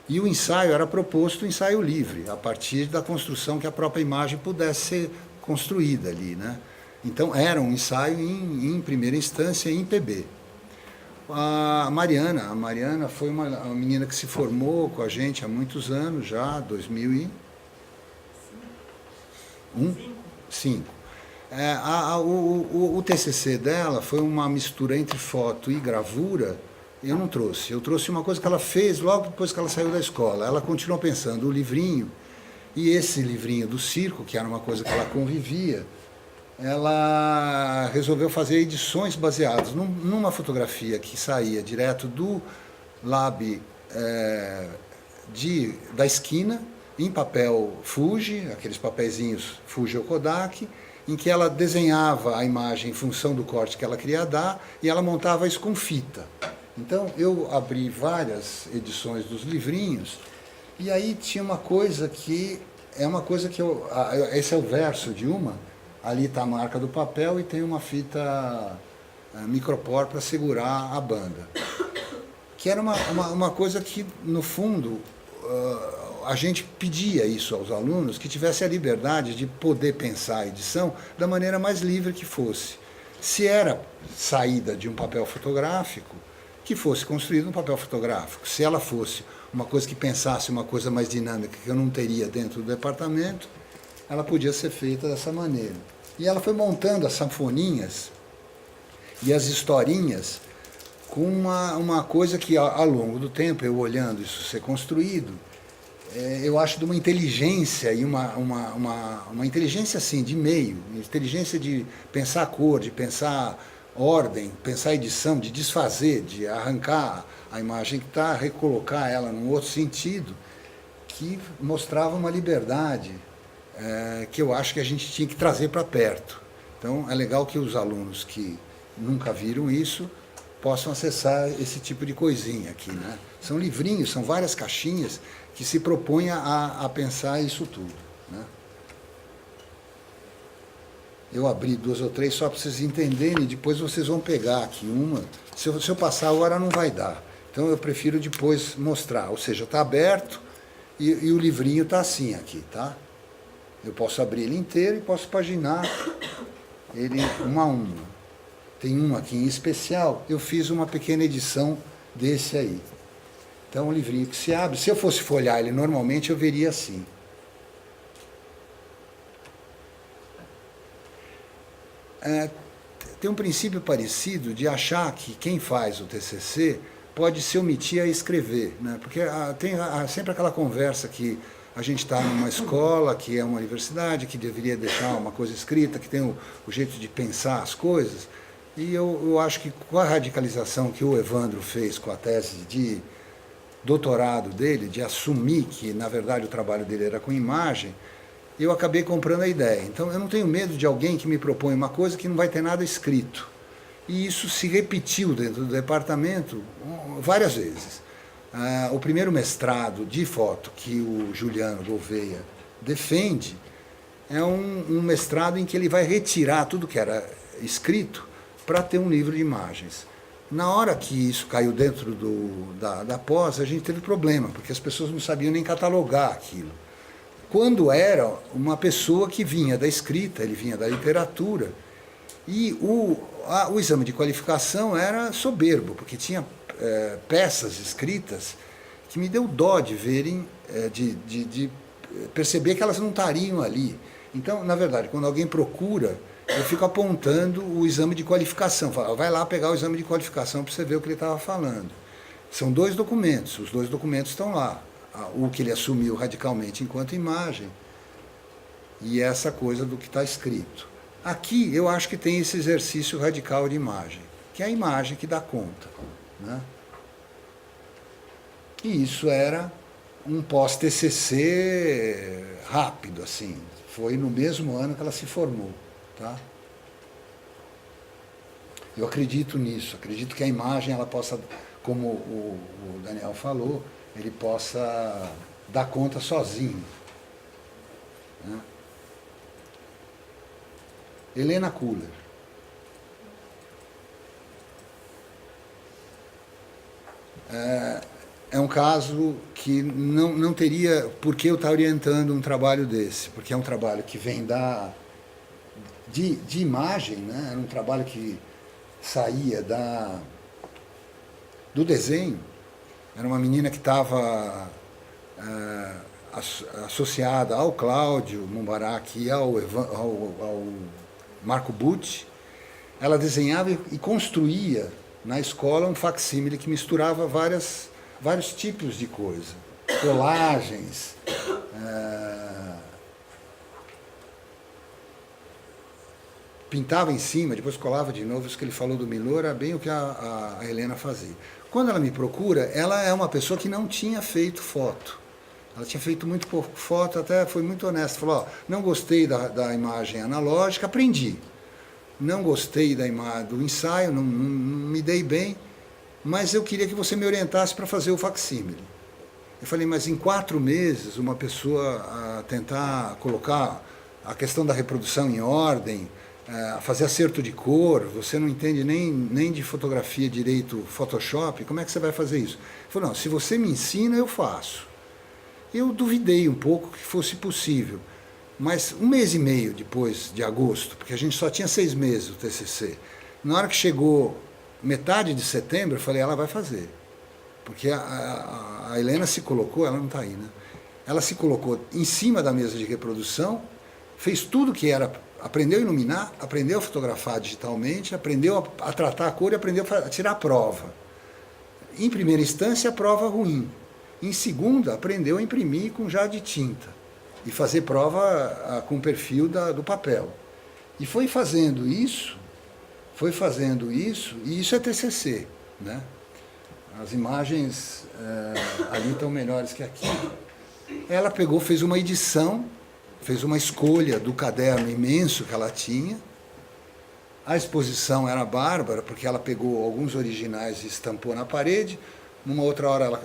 E o ensaio era proposto ensaio livre, a partir da construção que a própria imagem pudesse ser construída ali, né? Então era um ensaio em primeira instância em PB. A Mariana foi uma menina que se formou com a gente há muitos anos já, 2005. O TCC dela foi uma mistura entre foto e gravura. Eu não trouxe. Eu trouxe uma coisa que ela fez logo depois que ela saiu da escola. Ela continuou pensando o livrinho, e esse livrinho do circo, que era uma coisa que ela convivia, ela resolveu fazer edições baseadas numa fotografia que saía direto do lab da esquina, em papel Fuji, aqueles papeizinhos Fuji ou Kodak, em que ela desenhava a imagem em função do corte que ela queria dar e ela montava isso com fita. Então eu abri várias edições dos livrinhos e aí tinha uma coisa que esse é o verso de uma, ali está a marca do papel e tem uma fita micropor para segurar a banda. Que era uma coisa que, no fundo, a gente pedia isso aos alunos, que tivesse a liberdade de poder pensar a edição da maneira mais livre que fosse. Se era saída de um papel fotográfico, que fosse construído um papel fotográfico. Se ela fosse uma coisa que pensasse uma coisa mais dinâmica, que eu não teria dentro do departamento, ela podia ser feita dessa maneira. E ela foi montando as sanfoninhas e as historinhas com uma coisa que, ao longo do tempo, eu olhando isso ser construído, eu acho de uma inteligência, e uma inteligência assim, de meio, inteligência de pensar a cor, de pensar ordem, pensar edição, de desfazer, de arrancar a imagem que está, recolocar ela num outro sentido, que mostrava uma liberdade que eu acho que a gente tinha que trazer para perto. Então é legal que os alunos que nunca viram isso possam acessar esse tipo de coisinha aqui, né? São livrinhos, são várias caixinhas que se propõem a pensar isso tudo, né? Eu abri 2 ou 3 só para vocês entenderem, e depois vocês vão pegar aqui uma. Se eu passar agora não vai dar. Então eu prefiro depois mostrar. Ou seja, está aberto e o livrinho está assim aqui, tá? Eu posso abrir ele inteiro e posso paginar ele uma a uma. Tem um aqui em especial, eu fiz uma pequena edição desse aí. Então, um livrinho que se abre. Se eu fosse folhear ele normalmente, eu veria assim. Tem um princípio parecido de achar que quem faz o TCC pode se omitir a escrever, né? Porque tem sempre aquela conversa que a gente está numa escola, que é uma universidade, que deveria deixar uma coisa escrita, que tem o jeito de pensar as coisas. E eu acho que com a radicalização que o Evandro fez com a tese de doutorado dele, de assumir que, na verdade, o trabalho dele era com imagem, eu acabei comprando a ideia. Então, eu não tenho medo de alguém que me propõe uma coisa que não vai ter nada escrito. E isso se repetiu dentro do departamento várias vezes. O primeiro mestrado de foto que o Juliano Gouveia defende é um mestrado em que ele vai retirar tudo que era escrito para ter um livro de imagens. Na hora que isso caiu dentro da pós, a gente teve problema, porque as pessoas não sabiam nem catalogar aquilo. Quando era uma pessoa que vinha da escrita, ele vinha da literatura, e o exame de qualificação era soberbo, porque tinha peças escritas que me deu dó de verem, de perceber que elas não estariam ali. Então, na verdade, quando alguém procura, eu fico apontando o exame de qualificação. Vai lá pegar o exame de qualificação para você ver o que ele estava falando. São 2 documentos, os 2 documentos estão lá. O que ele assumiu radicalmente enquanto imagem e essa coisa do que está escrito. Aqui eu acho que tem esse exercício radical de imagem, que é a imagem que dá conta, né? E isso era um pós-TCC rápido, assim. Foi no mesmo ano que ela se formou. Tá? Eu acredito nisso, acredito que a imagem ela possa, como o Daniel falou, ele possa dar conta sozinho, né? Helena Kuller. É um caso que não teria por que eu estar orientando um trabalho desse, porque é um trabalho que vem de imagem, né? Era um trabalho que saía do desenho. Era uma menina que estava associada ao Cláudio Mubarak e ao Marco Butti. Ela desenhava e construía na escola um facsímile que misturava vários tipos de coisa. Colagens, pintava em cima, depois colava de novo. Isso que ele falou do Milor era bem o que a Helena fazia. Quando ela me procura, ela é uma pessoa que não tinha feito foto. Ela tinha feito muito pouco foto, até foi muito honesta. Falou, ó, não gostei da imagem analógica, aprendi. Não gostei do ensaio, não me dei bem, mas eu queria que você me orientasse para fazer o facsímile. Eu falei, mas em 4 meses, uma pessoa tentar colocar a questão da reprodução em ordem, fazer acerto de cor, você não entende nem de fotografia direito, Photoshop, como é que você vai fazer isso? Ele falou, não, se você me ensina, eu faço. Eu duvidei um pouco que fosse possível, mas 1 mês e meio depois de agosto, porque a gente só tinha 6 meses o TCC, na hora que chegou metade de setembro, eu falei, ela vai fazer. Porque a Helena se colocou, ela não está aí, né? Ela se colocou em cima da mesa de reprodução, fez tudo que era, aprendeu a iluminar, aprendeu a fotografar digitalmente, aprendeu a tratar a cor e aprendeu a tirar a prova. Em primeira instância, a prova ruim. Em segunda, aprendeu a imprimir com jarro de tinta e fazer prova com o perfil do papel. E foi fazendo isso, e isso é TCC, né? As imagens ali estão melhores que aqui. Ela pegou, fez uma edição, fez uma escolha do caderno imenso que ela tinha. A exposição era bárbara, porque ela pegou alguns originais e estampou na parede. Numa outra hora,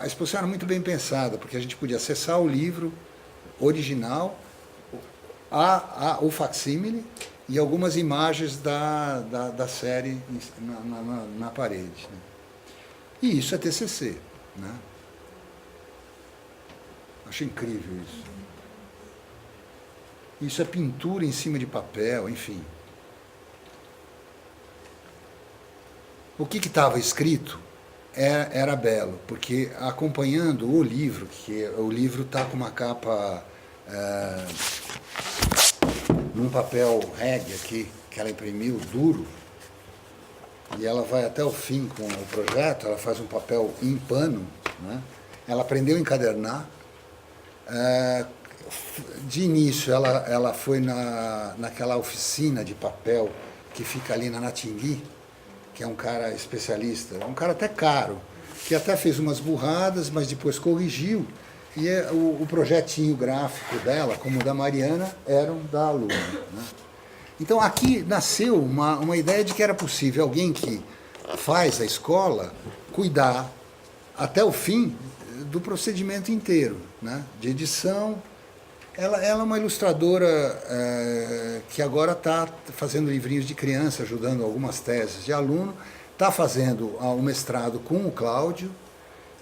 a exposição era muito bem pensada, porque a gente podia acessar o livro original, o facsímile e algumas imagens da série na parede. Né? E isso é TCC. Né? Acho incrível isso. Isso é pintura em cima de papel, enfim. O que estava escrito era belo, porque acompanhando o livro, que o livro está com uma capa num papel reggae aqui, que ela imprimiu, duro, e ela vai até o fim com o projeto, ela faz um papel em pano, né? Ela aprendeu a encadernar. De início, ela foi naquela oficina de papel que fica ali na Natingui, que é um cara especialista, um cara até caro, que até fez umas burradas, mas depois corrigiu, e o projetinho gráfico dela, como o da Mariana, eram da aluna. Né? Então aqui nasceu uma ideia de que era possível alguém que faz a escola cuidar até o fim do procedimento inteiro, né? De edição. Ela é uma ilustradora que agora está fazendo livrinhos de criança, ajudando algumas teses de aluno, está fazendo um mestrado com o Cláudio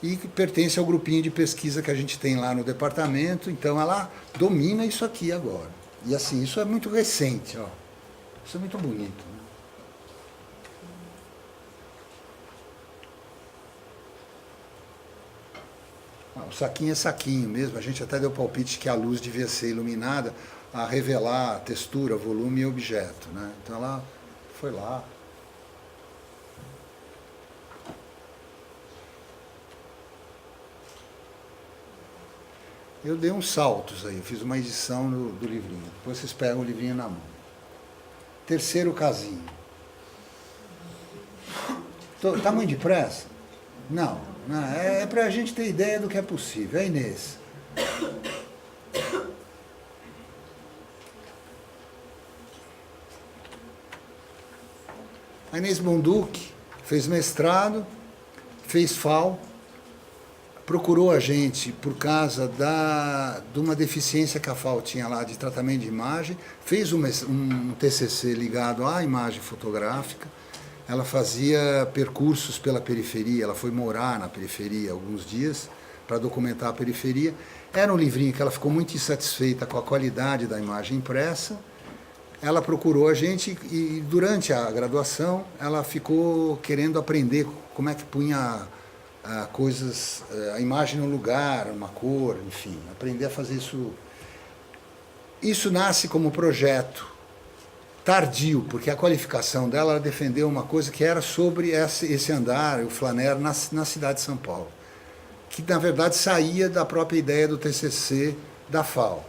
e pertence ao grupinho de pesquisa que a gente tem lá no departamento, então ela domina isso aqui agora. E assim, isso é muito recente, ó. Isso é muito bonito. Né? O saquinho é saquinho mesmo, a gente até deu palpite que a luz devia ser iluminada a revelar a textura, volume e objeto. Né? Então ela foi lá. Eu dei uns saltos aí, fiz uma edição do livrinho. Depois vocês pegam o livrinho na mão. Terceiro casinho. Tamanho de pressa? Não, é para a gente ter ideia do que é possível. É Inês. A Inês Bonduque fez mestrado, fez FAO, procurou a gente por causa de uma deficiência que a FAO tinha lá de tratamento de imagem, fez um TCC ligado à imagem fotográfica. Ela fazia percursos pela periferia, ela foi morar na periferia alguns dias para documentar a periferia. Era um livrinho que ela ficou muito insatisfeita com a qualidade da imagem impressa. Ela procurou a gente e durante a graduação ela ficou querendo aprender como é que punha a imagem no lugar, uma cor, enfim, aprender a fazer isso. Isso nasce como projeto tardio, porque a qualificação dela, ela defendeu uma coisa que era sobre esse andar, o flaner, na cidade de São Paulo, que na verdade saía da própria ideia do TCC da FAO.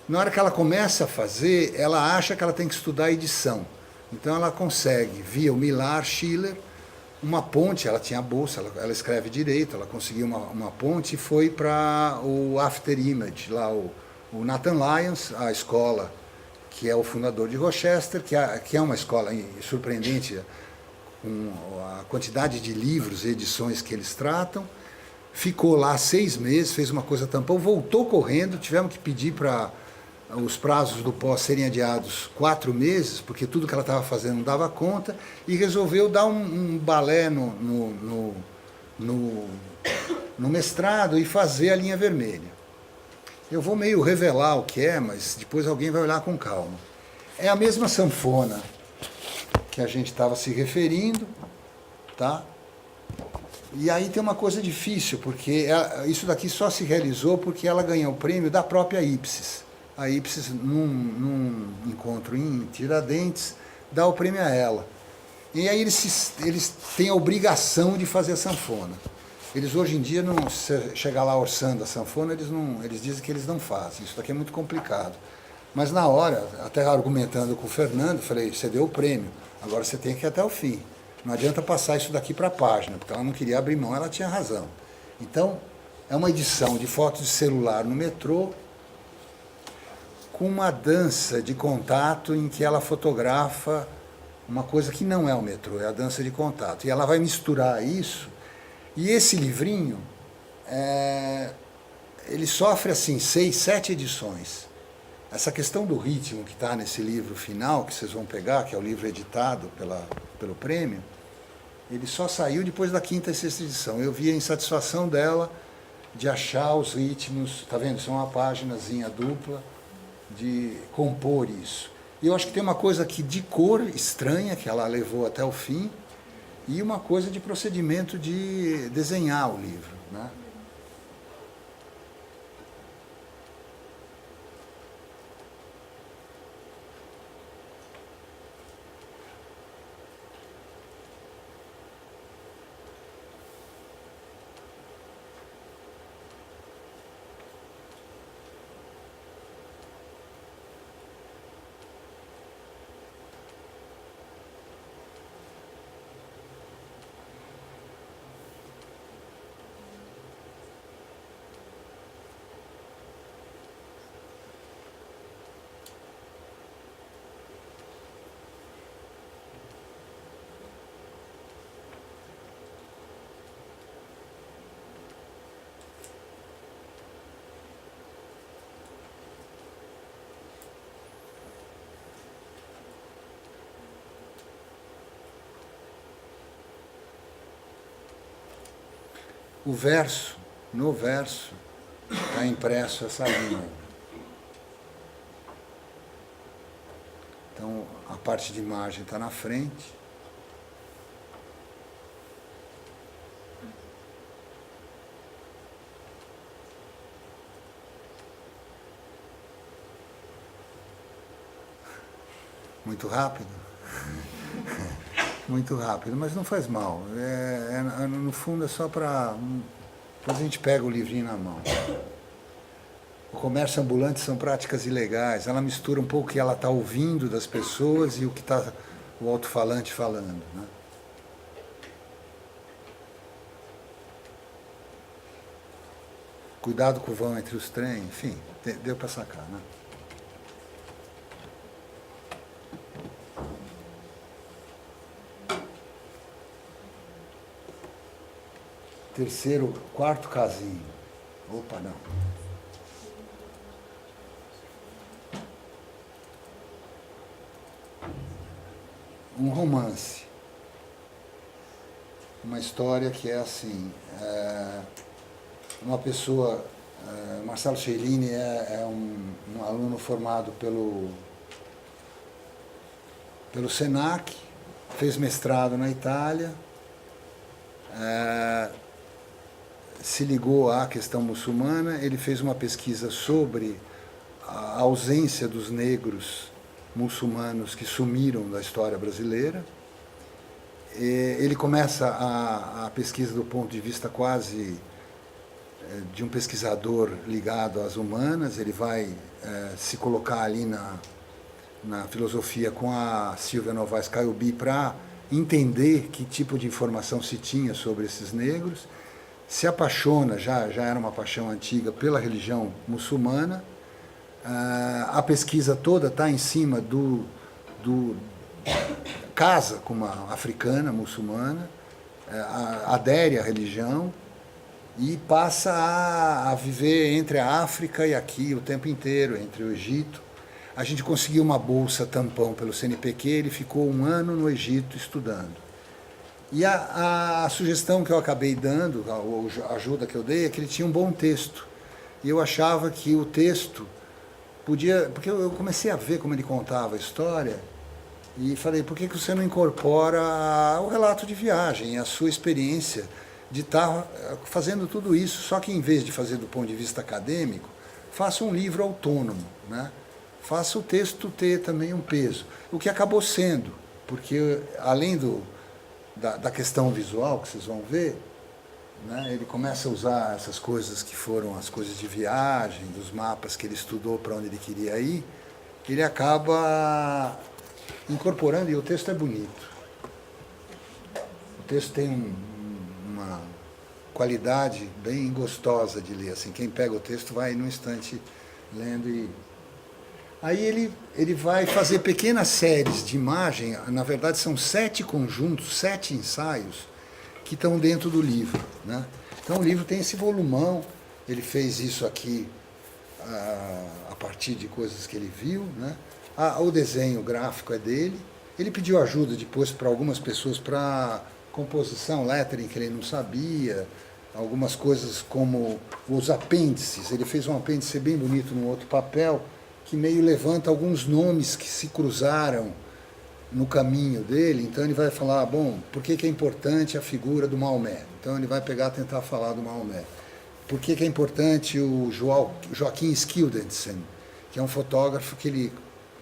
Na hora que ela começa a fazer, ela acha que ela tem que estudar edição. Então ela consegue, via o Millar, Schiller, uma ponte, ela tinha bolsa, ela escreve direito, ela conseguiu uma ponte e foi para o After Image, lá o Nathan Lyons, a escola, que é o fundador de Rochester, que é uma escola surpreendente, com a quantidade de livros e edições que eles tratam. Ficou lá 6 meses, fez uma coisa tampão, voltou correndo, tivemos que pedir para os prazos do pós serem adiados 4 meses, porque tudo que ela estava fazendo não dava conta, e resolveu dar um balé no mestrado e fazer a linha vermelha. Eu vou meio revelar o que é, mas depois alguém vai olhar com calma. É a mesma sanfona que a gente estava se referindo, tá? E aí tem uma coisa difícil, porque isso daqui só se realizou porque ela ganhou o prêmio da própria Ipsis. A Ipsis, num encontro em Tiradentes, dá o prêmio a ela. E aí eles têm a obrigação de fazer a sanfona. Eles hoje em dia, não, se chegar lá orçando a sanfona, eles dizem que eles não fazem. Isso daqui é muito complicado. Mas na hora, até argumentando com o Fernando, falei, você deu o prêmio, agora você tem que ir até o fim. Não adianta passar isso daqui para a página, porque ela não queria abrir mão, ela tinha razão. Então, é uma edição de fotos de celular no metrô, com uma dança de contato em que ela fotografa uma coisa que não é o metrô, é a dança de contato. E ela vai misturar isso, e esse livrinho, ele sofre assim 6, 7 edições. Essa questão do ritmo que está nesse livro final, que vocês vão pegar, que é o livro editado pelo prêmio, ele só saiu depois da 5ª e 6ª edição. Eu vi a insatisfação dela de achar os ritmos, tá vendo? Isso é uma páginazinha dupla, de compor isso. E eu acho que tem uma coisa aqui de cor estranha, que ela levou até o fim, e uma coisa de procedimento de desenhar o livro, né? O verso, no verso, está impresso essa linha. Então, a parte de margem está na frente. Muito rápido? Muito rápido, mas não faz mal. No fundo é só para... Depois a gente pega o livrinho na mão. O comércio ambulante são práticas ilegais. Ela mistura um pouco o que ela está ouvindo das pessoas e o que está o alto-falante falando, né? Cuidado com o vão entre os trens, enfim, deu para sacar, né? Quarto casinho. Opa, não. Um romance. Uma história que é assim, uma pessoa, Marcelo Cheilini é um aluno formado pelo Senac, fez mestrado na Itália, se ligou à questão muçulmana, ele fez uma pesquisa sobre a ausência dos negros muçulmanos que sumiram da história brasileira. Ele começa a pesquisa do ponto de vista quase de um pesquisador ligado às humanas, ele vai se colocar ali na filosofia com a Silvia Novaes Caiubi para entender que tipo de informação se tinha sobre esses negros, se apaixona, já era uma paixão antiga, pela religião muçulmana. A pesquisa toda está em cima casa com uma africana muçulmana, adere à religião e passa a viver entre a África e aqui o tempo inteiro, entre o Egito. A gente conseguiu uma bolsa tampão pelo CNPq, ele ficou 1 ano no Egito estudando. E a sugestão que eu acabei dando, a ajuda que eu dei, é que ele tinha um bom texto. E eu achava que o texto podia... Porque eu comecei a ver como ele contava a história e falei, por que você não incorpora o relato de viagem, a sua experiência de estar fazendo tudo isso, só que em vez de fazer do ponto de vista acadêmico, faça um livro autônomo, né? Faça o texto ter também um peso. O que acabou sendo, porque além da questão visual que vocês vão ver, né, ele começa a usar essas coisas que foram as coisas de viagem, dos mapas que ele estudou para onde ele queria ir, ele acaba incorporando, e o texto é bonito. O texto tem uma qualidade bem gostosa de ler. Assim, quem pega o texto vai num instante lendo e... Aí ele vai fazer pequenas séries de imagem, na verdade são 7 conjuntos, 7 ensaios, que estão dentro do livro, né? Então o livro tem esse volumão, ele fez isso aqui a partir de coisas que ele viu, né? O desenho gráfico é dele, ele pediu ajuda depois para algumas pessoas para composição, lettering, que ele não sabia, algumas coisas como os apêndices, ele fez um apêndice bem bonito num outro papel, que meio levanta alguns nomes que se cruzaram no caminho dele. Então ele vai falar, bom, por que é importante a figura do Maomé? Então ele vai tentar falar do Maomé. Por que é importante o Joaquim Skildensen, que é um fotógrafo que ele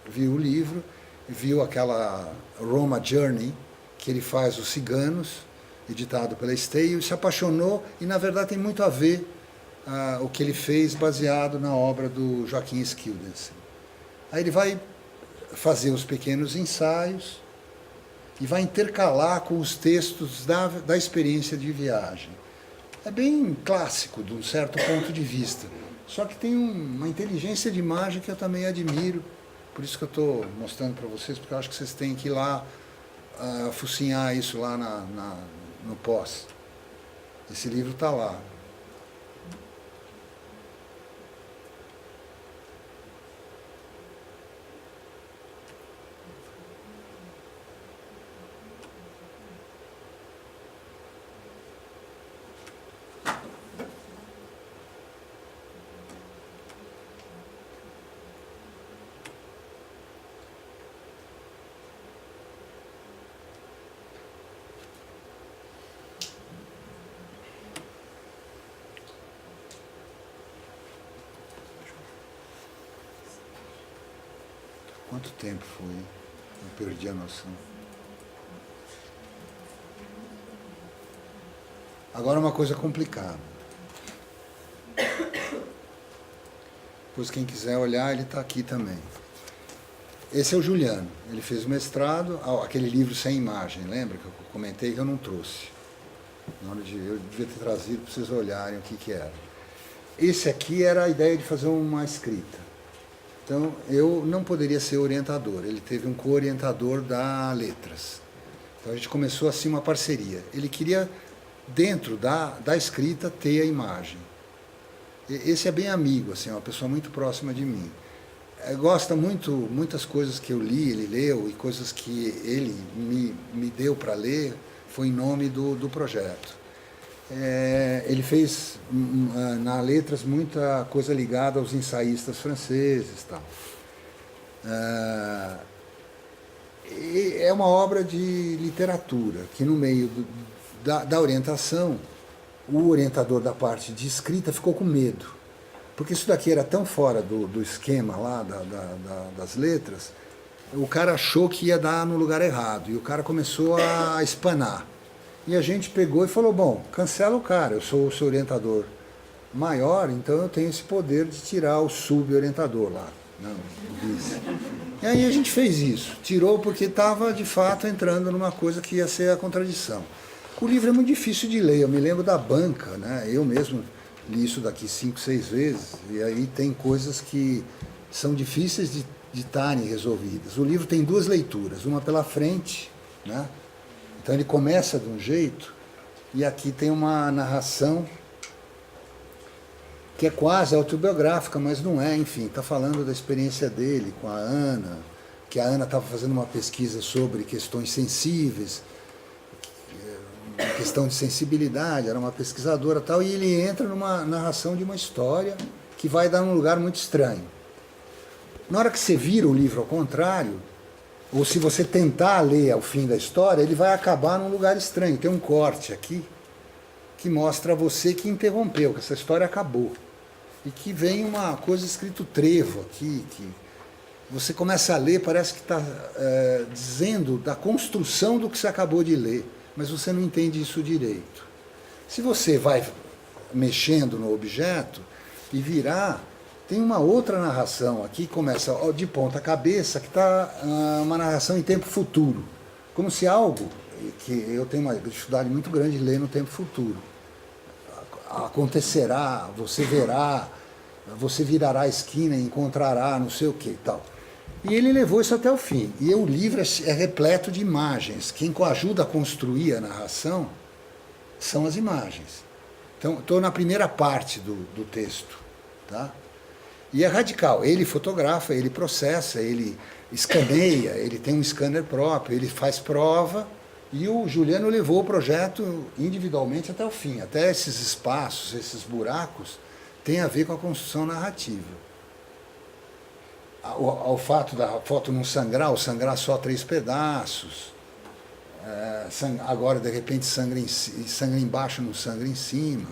viu o livro, viu aquela Roma Journey, que ele faz os ciganos, editado pela Steyr, e se apaixonou, e na verdade tem muito a ver o que ele fez baseado na obra do Joaquim Skildensen. Aí ele vai fazer os pequenos ensaios e vai intercalar com os textos da experiência de viagem. É bem clássico, de um certo ponto de vista, só que tem uma inteligência de imagem que eu também admiro, por isso que eu estou mostrando para vocês, porque eu acho que vocês têm que ir lá focinhar isso lá no pós. Esse livro está lá. Quanto tempo foi? Eu perdi a noção. Agora uma coisa complicada. Depois quem quiser olhar, ele está aqui também. Esse é o Juliano. Ele fez o mestrado, aquele livro sem imagem, lembra que eu comentei que eu não trouxe? Eu devia ter trazido para vocês olharem o que era. Esse aqui era a ideia de fazer uma escrita. Então, eu não poderia ser orientador, ele teve um co-orientador da Letras. Então, a gente começou assim uma parceria. Ele queria, dentro da escrita, ter a imagem. Esse é bem amigo, assim, é uma pessoa muito próxima de mim. Gosta muitas coisas que eu li, ele leu, e coisas que ele me deu para ler, foi em nome do projeto. Ele fez na Letras muita coisa ligada aos ensaístas franceses. Tal. É uma obra de literatura, que no meio da orientação, o orientador da parte de escrita ficou com medo, porque isso daqui era tão fora do esquema lá das letras, o cara achou que ia dar no lugar errado, e o cara começou a espanar. E a gente pegou e falou, bom, cancela o cara, eu sou o seu orientador maior, então eu tenho esse poder de tirar o suborientador lá. Não, o vice. E aí a gente fez isso. Tirou porque estava, de fato, entrando numa coisa que ia ser a contradição. O livro é muito difícil de ler. Eu me lembro da banca, né? Eu mesmo li isso daqui 5, 6 vezes. E aí tem coisas que são difíceis de estarem resolvidas. O livro tem 2 leituras. Uma pela frente, né? Então ele começa de um jeito e aqui tem uma narração que é quase autobiográfica, mas não é, enfim, está falando da experiência dele com a Ana, que a Ana estava fazendo uma pesquisa sobre questões sensíveis, uma questão de sensibilidade, era uma pesquisadora e tal, e ele entra numa narração de uma história que vai dar num lugar muito estranho. Na hora que você vira o livro ao contrário, ou se você tentar ler ao fim da história, ele vai acabar num lugar estranho. Tem um corte aqui que mostra a você que interrompeu, que essa história acabou. E que vem uma coisa escrito trevo aqui, que você começa a ler, parece que está dizendo da construção do que você acabou de ler, mas você não entende isso direito. Se você vai mexendo no objeto e virar, tem uma outra narração aqui, que começa de ponta cabeça, que está uma narração em tempo futuro, como se algo, que eu tenho uma dificuldade muito grande de ler no tempo futuro, acontecerá, você verá, você virará a esquina e encontrará não sei o que e tal. E ele levou isso até o fim. E o livro é repleto de imagens. Quem ajuda a construir a narração são as imagens. Então, estou na primeira parte do texto. Tá? E é radical. Ele fotografa, ele processa, ele escaneia, ele tem um scanner próprio, ele faz prova. E o Juliano levou o projeto individualmente até o fim. Até esses espaços, esses buracos, tem a ver com a construção narrativa. Ao fato da foto não sangrar, ou sangrar só 3 pedaços. Agora, de repente, sangra embaixo, não sangra em cima.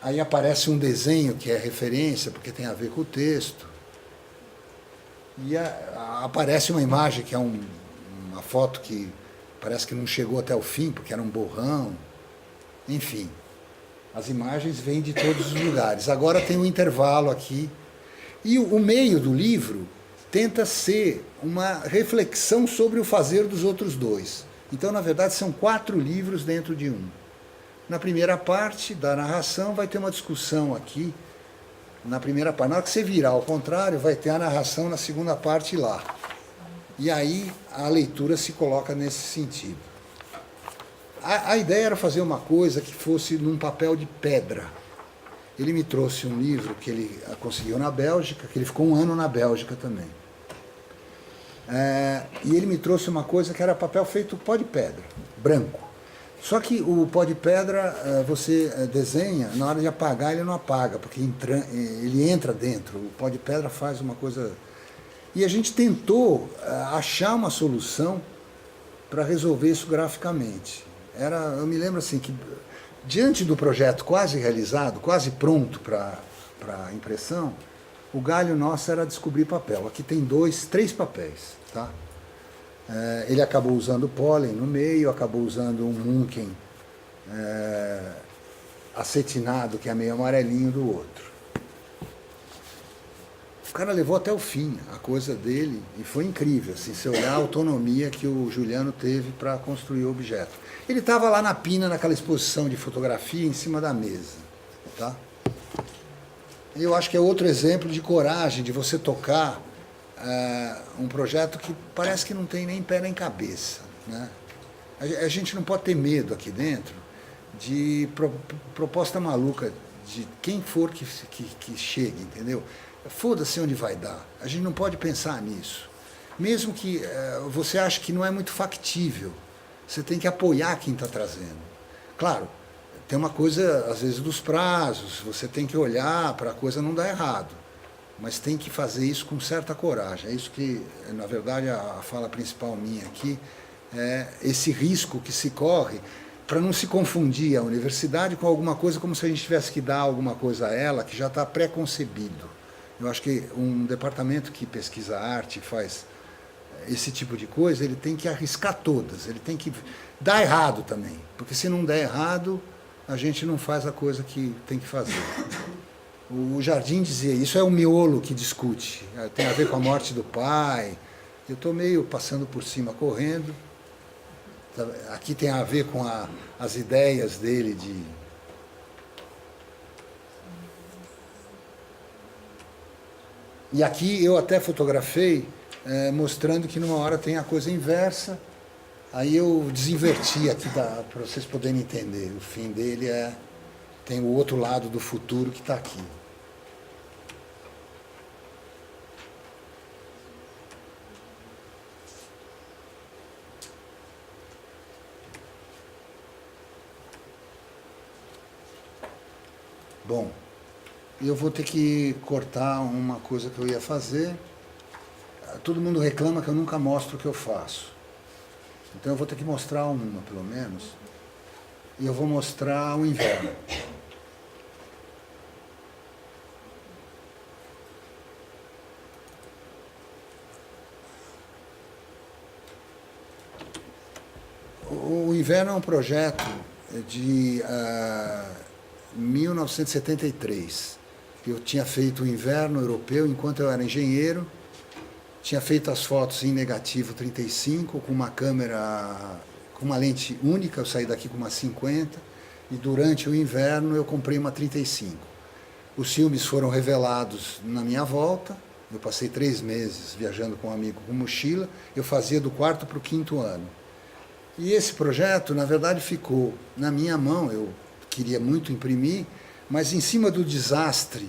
Aí aparece um desenho que é referência, porque tem a ver com o texto. E aparece uma imagem que é uma foto que parece que não chegou até o fim, porque era um borrão. Enfim, as imagens vêm de todos os lugares. Agora tem um intervalo aqui. E o meio do livro tenta ser uma reflexão sobre o fazer dos outros 2. Então, na verdade, são 4 livros dentro de um. Na primeira parte da narração vai ter uma discussão aqui. Na primeira parte, na hora que você virar ao contrário, vai ter a narração na segunda parte lá. E aí a leitura se coloca nesse sentido. A ideia era fazer uma coisa que fosse num papel de pedra. Ele me trouxe um livro que ele conseguiu na Bélgica, que ele ficou 1 ano na Bélgica também. E ele me trouxe uma coisa que era papel feito pó de pedra, branco. Só que o pó de pedra você desenha, na hora de apagar ele não apaga, porque ele entra dentro. O pó de pedra faz uma coisa... E a gente tentou achar uma solução para resolver isso graficamente. Eu me lembro assim que... Diante do projeto quase realizado, quase pronto para impressão, o galho nosso era descobrir papel. Aqui tem 3 papéis. Tá? Ele acabou usando pólen no meio, acabou usando um Munken acetinado, que é meio amarelinho, do outro. O cara levou até o fim a coisa dele e foi incrível, assim, se olhar a autonomia que o Juliano teve para construir o objeto. Ele estava lá na Pina, naquela exposição de fotografia, em cima da mesa. Tá? Eu acho que é outro exemplo de coragem, de você tocar um projeto que parece que não tem nem pé nem cabeça. Né? A gente não pode ter medo aqui dentro de proposta maluca de quem for que chegue, entendeu? Foda-se onde vai dar. A gente não pode pensar nisso. Mesmo que você ache que não é muito factível, você tem que apoiar quem está trazendo. Claro, tem uma coisa, às vezes, dos prazos, você tem que olhar para a coisa não dar errado, mas tem que fazer isso com certa coragem. É isso que, na verdade, a fala principal minha aqui, é esse risco que se corre para não se confundir a universidade com alguma coisa como se a gente tivesse que dar alguma coisa a ela que já está pré-concebido. Eu acho que um departamento que pesquisa arte, faz esse tipo de coisa, ele tem que arriscar todas, ele tem que dar errado também, porque se não der errado, a gente não faz a coisa que tem que fazer. O Jardim dizia, isso é o miolo que discute, tem a ver com a morte do pai. Eu estou meio passando por cima, correndo. Aqui tem a ver com as ideias dele de... E aqui eu até fotografei, mostrando que numa hora tem a coisa inversa. Aí eu desinverti aqui para vocês poderem entender. O fim dele tem o outro lado do futuro que está aqui. Bom, eu vou ter que cortar uma coisa que eu ia fazer. Todo mundo reclama que eu nunca mostro o que eu faço. Então eu vou ter que mostrar uma, pelo menos. E eu vou mostrar o inverno. O inverno é um projeto de 1973. Eu tinha feito o inverno europeu enquanto eu era engenheiro. Tinha feito as fotos em negativo 35, com uma câmera, com uma lente única. Eu saí daqui com uma 50. E durante o inverno eu comprei uma 35. Os filmes foram revelados na minha volta. Eu passei 3 meses viajando com um amigo com mochila. Eu fazia do 4º para o 5º ano. E esse projeto, na verdade, ficou na minha mão. Eu queria muito imprimir, mas em cima do desastre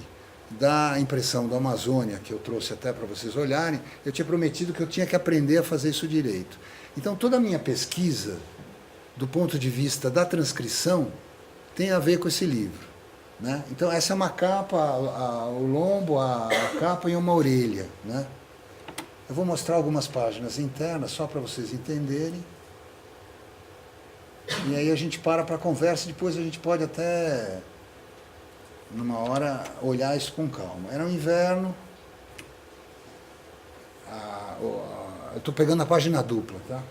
da impressão do Amazônia, que eu trouxe até para vocês olharem, eu tinha prometido que eu tinha que aprender a fazer isso direito. Então, toda a minha pesquisa, do ponto de vista da transcrição, tem a ver com esse livro, né? Então, essa é uma capa, o lombo, a capa e uma orelha, né? Eu vou mostrar algumas páginas internas, só para vocês entenderem. E aí a gente para a conversa, depois a gente pode até, numa hora, olhar isso com calma. Era um inverno, eu estou pegando a página dupla, tá?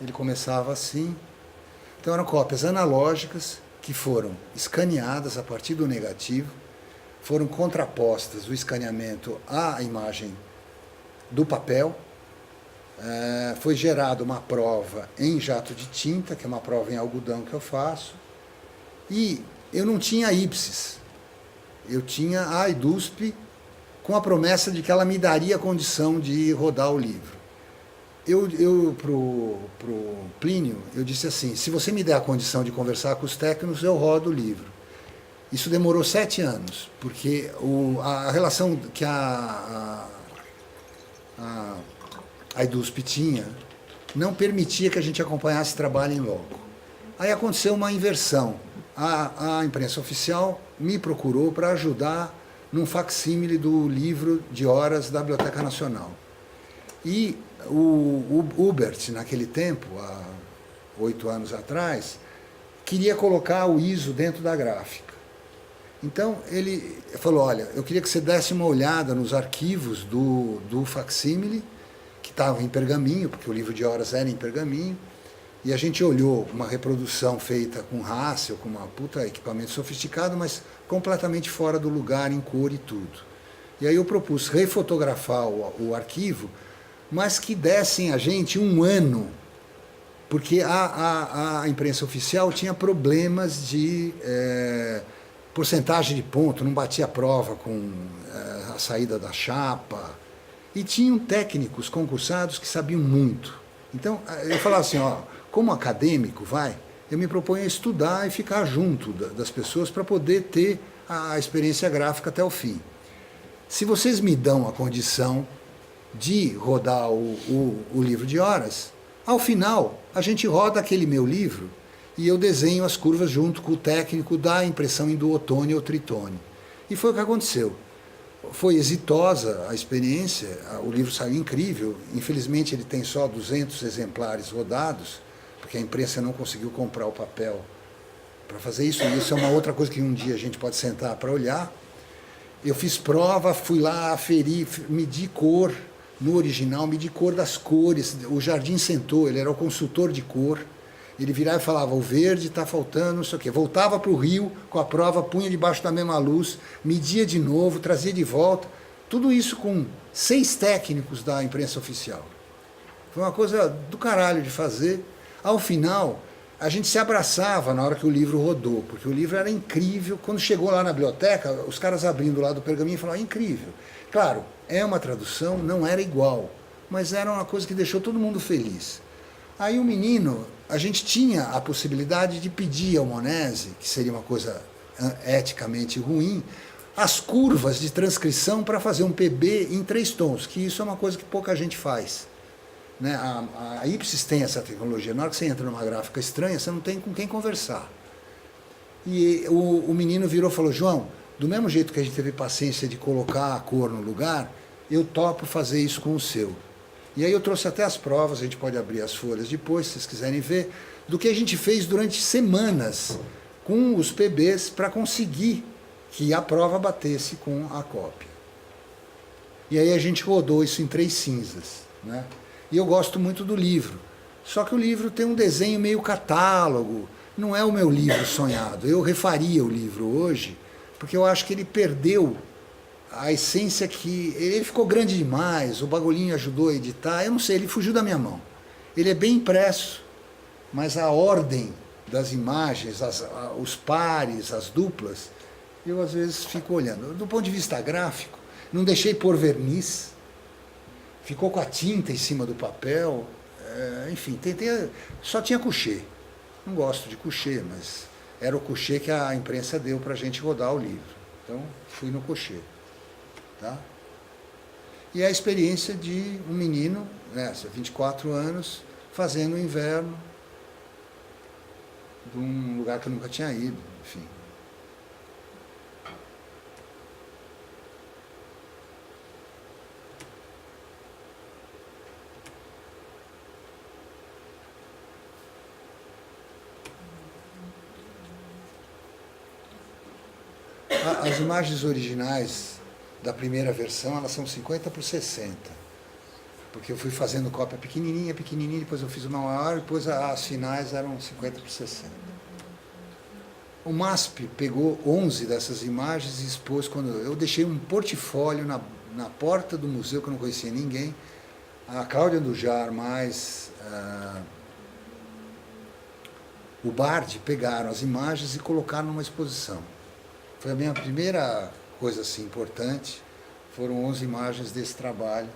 Ele começava assim. Então eram cópias analógicas que foram escaneadas a partir do negativo, foram contrapostas o escaneamento à imagem do papel. Foi gerada uma prova em jato de tinta, que é uma prova em algodão que eu faço, e eu não tinha ipsis, eu tinha a IDUSP com a promessa de que ela me daria a condição de rodar o livro. Eu pro Plínio, eu disse assim, se você me der a condição de conversar com os técnicos, eu rodo o livro. Isso demorou 7 anos, porque a relação que a IDUSP tinha não permitia que a gente acompanhasse trabalho em loco. Aí aconteceu uma inversão. A imprensa oficial me procurou para ajudar num facsímile do livro de horas da Biblioteca Nacional. E o Hubert, naquele tempo, há 8 anos atrás, queria colocar o ISO dentro da gráfica. Então ele falou, olha, eu queria que você desse uma olhada nos arquivos do facsímile, que estava em pergaminho, porque o livro de horas era em pergaminho, e a gente olhou uma reprodução feita com Hassel, com uma puta equipamento sofisticado, mas completamente fora do lugar, em cor e tudo. E aí eu propus refotografar o arquivo, mas que dessem a gente 1 ano, porque a imprensa oficial tinha problemas de porcentagem de ponto, não batia a prova com a saída da chapa, e tinham técnicos concursados que sabiam muito. Então, eu falava assim, ó, como acadêmico, eu me proponho a estudar e ficar junto das pessoas para poder ter a experiência gráfica até o fim. Se vocês me dão a condição de rodar o livro de horas, ao final, a gente roda aquele meu livro e eu desenho as curvas junto com o técnico da impressão em duotone ou tritone. E foi o que aconteceu. Foi exitosa a experiência, o livro saiu incrível, infelizmente ele tem só 200 exemplares rodados, porque a imprensa não conseguiu comprar o papel para fazer isso, e isso é uma outra coisa que um dia a gente pode sentar para olhar. Eu fiz prova, fui lá, aferi, medi cor no original, medi cor das cores, o Jardim sentou, ele era o consultor de cor, Ele virava e falava, o verde está faltando, não sei o quê. Voltava para o Rio com a prova, punha debaixo da mesma luz, media de novo, trazia de volta. Tudo isso com 6 técnicos da imprensa oficial. Foi uma coisa do caralho de fazer. Ao final, a gente se abraçava na hora que o livro rodou, porque o livro era incrível. Quando chegou lá na biblioteca, os caras abrindo lá do pergaminho e falaram, incrível. Claro, é uma tradução, não era igual, mas era uma coisa que deixou todo mundo feliz. Aí o menino, a gente tinha a possibilidade de pedir ao Monese, que seria uma coisa eticamente ruim, as curvas de transcrição para fazer um PB em 3 tons, que isso é uma coisa que pouca gente faz. Né? A Ipsis tem essa tecnologia, na hora que você entra numa gráfica estranha, você não tem com quem conversar. E o menino virou e falou, João, do mesmo jeito que a gente teve paciência de colocar a cor no lugar, eu topo fazer isso com o seu. E aí eu trouxe até as provas, a gente pode abrir as folhas depois, se vocês quiserem ver, do que a gente fez durante semanas com os PBs para conseguir que a prova batesse com a cópia. E aí a gente rodou isso em 3 cinzas. Né? E eu gosto muito do livro. Só que o livro tem um desenho meio catálogo, não é o meu livro sonhado. Eu refaria o livro hoje, porque eu acho que ele perdeu a essência que... Ele ficou grande demais, o bagulhinho ajudou a editar, eu não sei, ele fugiu da minha mão. Ele é bem impresso, mas a ordem das imagens, os pares, as duplas, eu às vezes fico olhando. Do ponto de vista gráfico, não deixei pôr verniz, ficou com a tinta em cima do papel, enfim, só tinha couchê. Não gosto de couchê, mas era o couchê que a imprensa deu para a gente rodar o livro. Então, fui no couchê. Tá? E a experiência de um menino, 24 anos, fazendo o inverno de um lugar que eu nunca tinha ido, enfim. As imagens originais da primeira versão, elas são 50 por 60. Porque eu fui fazendo cópia pequenininha, depois eu fiz uma maior, depois as finais eram 50 por 60. O MASP pegou 11 dessas imagens e expôs quando eu deixei um portfólio na porta do museu, que eu não conhecia ninguém. A Cláudia Andujar, mais o Bard pegaram as imagens e colocaram numa exposição. Foi a minha primeira coisa assim importante, foram 11 imagens desse trabalho.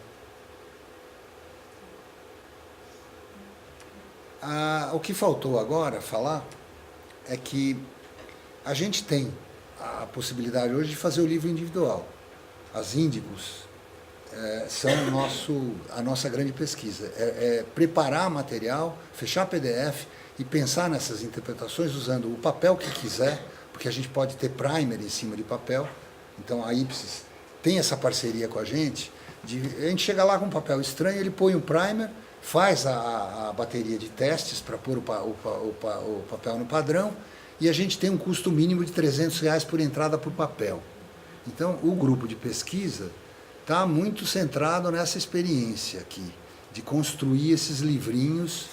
O que faltou agora falar é que a gente tem a possibilidade hoje de fazer o livro individual. As Índicos são a nossa grande pesquisa. Preparar material, fechar PDF e pensar nessas interpretações usando o papel que quiser, porque a gente pode ter primer em cima de papel. Então a Ipsis tem essa parceria com a gente gente chega lá com um papel estranho, ele põe um primer, faz a bateria de testes para pôr o papel no padrão, e a gente tem um custo mínimo de R$300 por entrada por papel. Então o grupo de pesquisa está muito centrado nessa experiência aqui, de construir esses livrinhos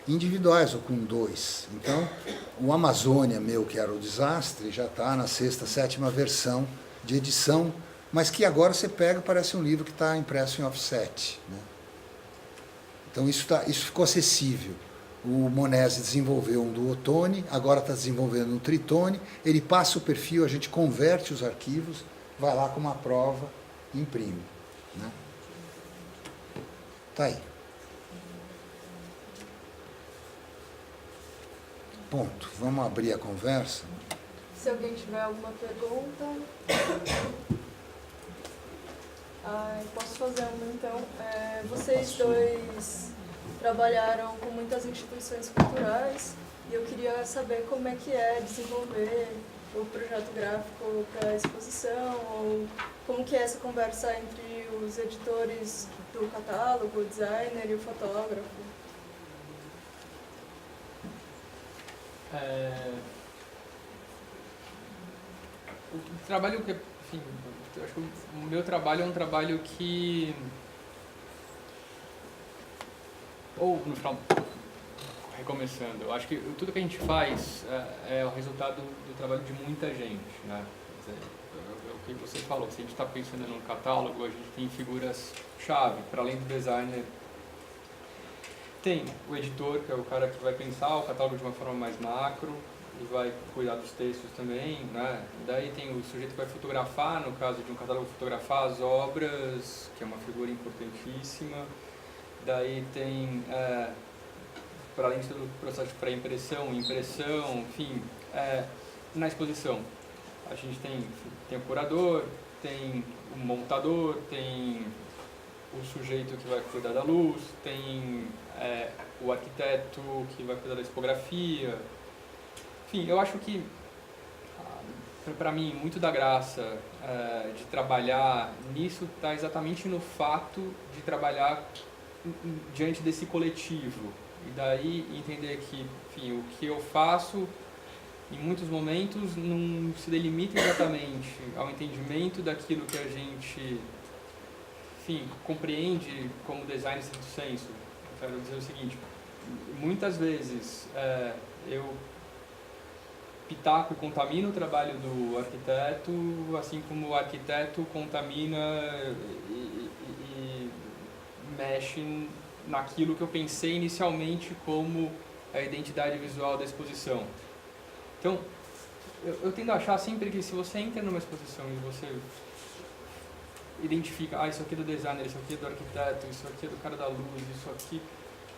individuais ou com 2. Então, o Amazônia meu, que era o desastre, já está na 6ª, 7ª versão de edição, mas que agora você pega, parece um livro que está impresso em offset. Né? Então, isso ficou acessível. O Monese desenvolveu um duotone, agora está desenvolvendo um tritone, ele passa o perfil, a gente converte os arquivos, vai lá com uma prova e imprime. Né? Tá aí. Ponto. Vamos abrir a conversa. Se alguém tiver alguma pergunta... posso fazer uma, então. Vocês dois trabalharam com muitas instituições culturais e eu queria saber como é que é desenvolver o projeto gráfico para a exposição, ou como que é essa conversa entre os editores do catálogo, o designer e o fotógrafo. O trabalho que, enfim, eu acho que o meu trabalho é um trabalho que, ou no final, recomeçando. Eu acho que tudo que a gente faz é o resultado do trabalho de muita gente, né? Quer dizer, é o que você falou, se a gente está pensando num catálogo, a gente tem figuras-chave, para além do designer. Tem o editor, que é o cara que vai pensar o catálogo de uma forma mais macro e vai cuidar dos textos também, né? Daí tem o sujeito que vai fotografar, no caso de um catálogo, fotografar as obras, que é uma figura importantíssima. Daí tem, para além de todo o processo de pré-impressão, impressão, enfim, na exposição. A gente tem o curador, tem o montador, tem o sujeito que vai cuidar da luz, tem o arquiteto que vai cuidar da tipografia. Enfim, eu acho que, para mim, muito da graça de trabalhar nisso está exatamente no fato de trabalhar diante desse coletivo. E daí entender que, enfim, o que eu faço, em muitos momentos, não se delimita exatamente ao entendimento daquilo que a gente, enfim, compreende como design estrito sensu. Eu quero dizer o seguinte, muitas vezes eu pitaco e contamino o trabalho do arquiteto, assim como o arquiteto contamina e mexe naquilo que eu pensei inicialmente como a identidade visual da exposição. Então, eu tendo a achar sempre que se você entra numa exposição e você identifica, isso aqui é do designer, isso aqui é do arquiteto, isso aqui é do cara da luz, isso aqui,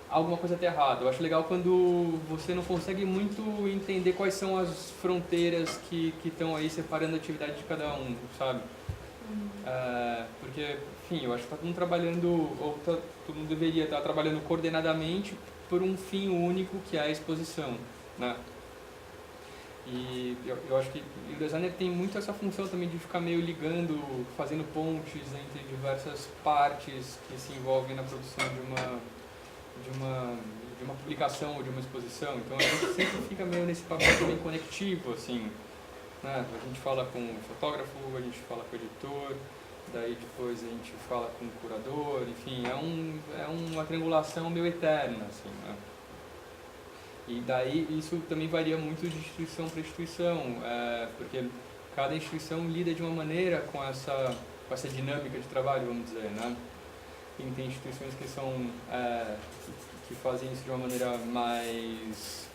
alguma coisa está errada. Eu acho legal quando você não consegue muito entender quais são as fronteiras que estão aí separando a atividade de cada um, sabe? Porque, enfim, eu acho que está todo mundo trabalhando, ou todo mundo deveria estar trabalhando coordenadamente por um fim único, que é a exposição, né? E eu acho que o designer tem muito essa função também de ficar meio ligando, fazendo pontes entre diversas partes que se envolvem na produção de uma publicação ou de uma exposição. Então a gente sempre fica meio nesse papel também conectivo, assim, né? A gente fala com o fotógrafo, a gente fala com o editor, daí depois a gente fala com o curador, enfim, é uma triangulação meio eterna, assim, né? E daí isso também varia muito de instituição para instituição, porque cada instituição lida de uma maneira com essa dinâmica de trabalho, vamos dizer, né? E tem instituições que são que fazem isso de uma maneira mais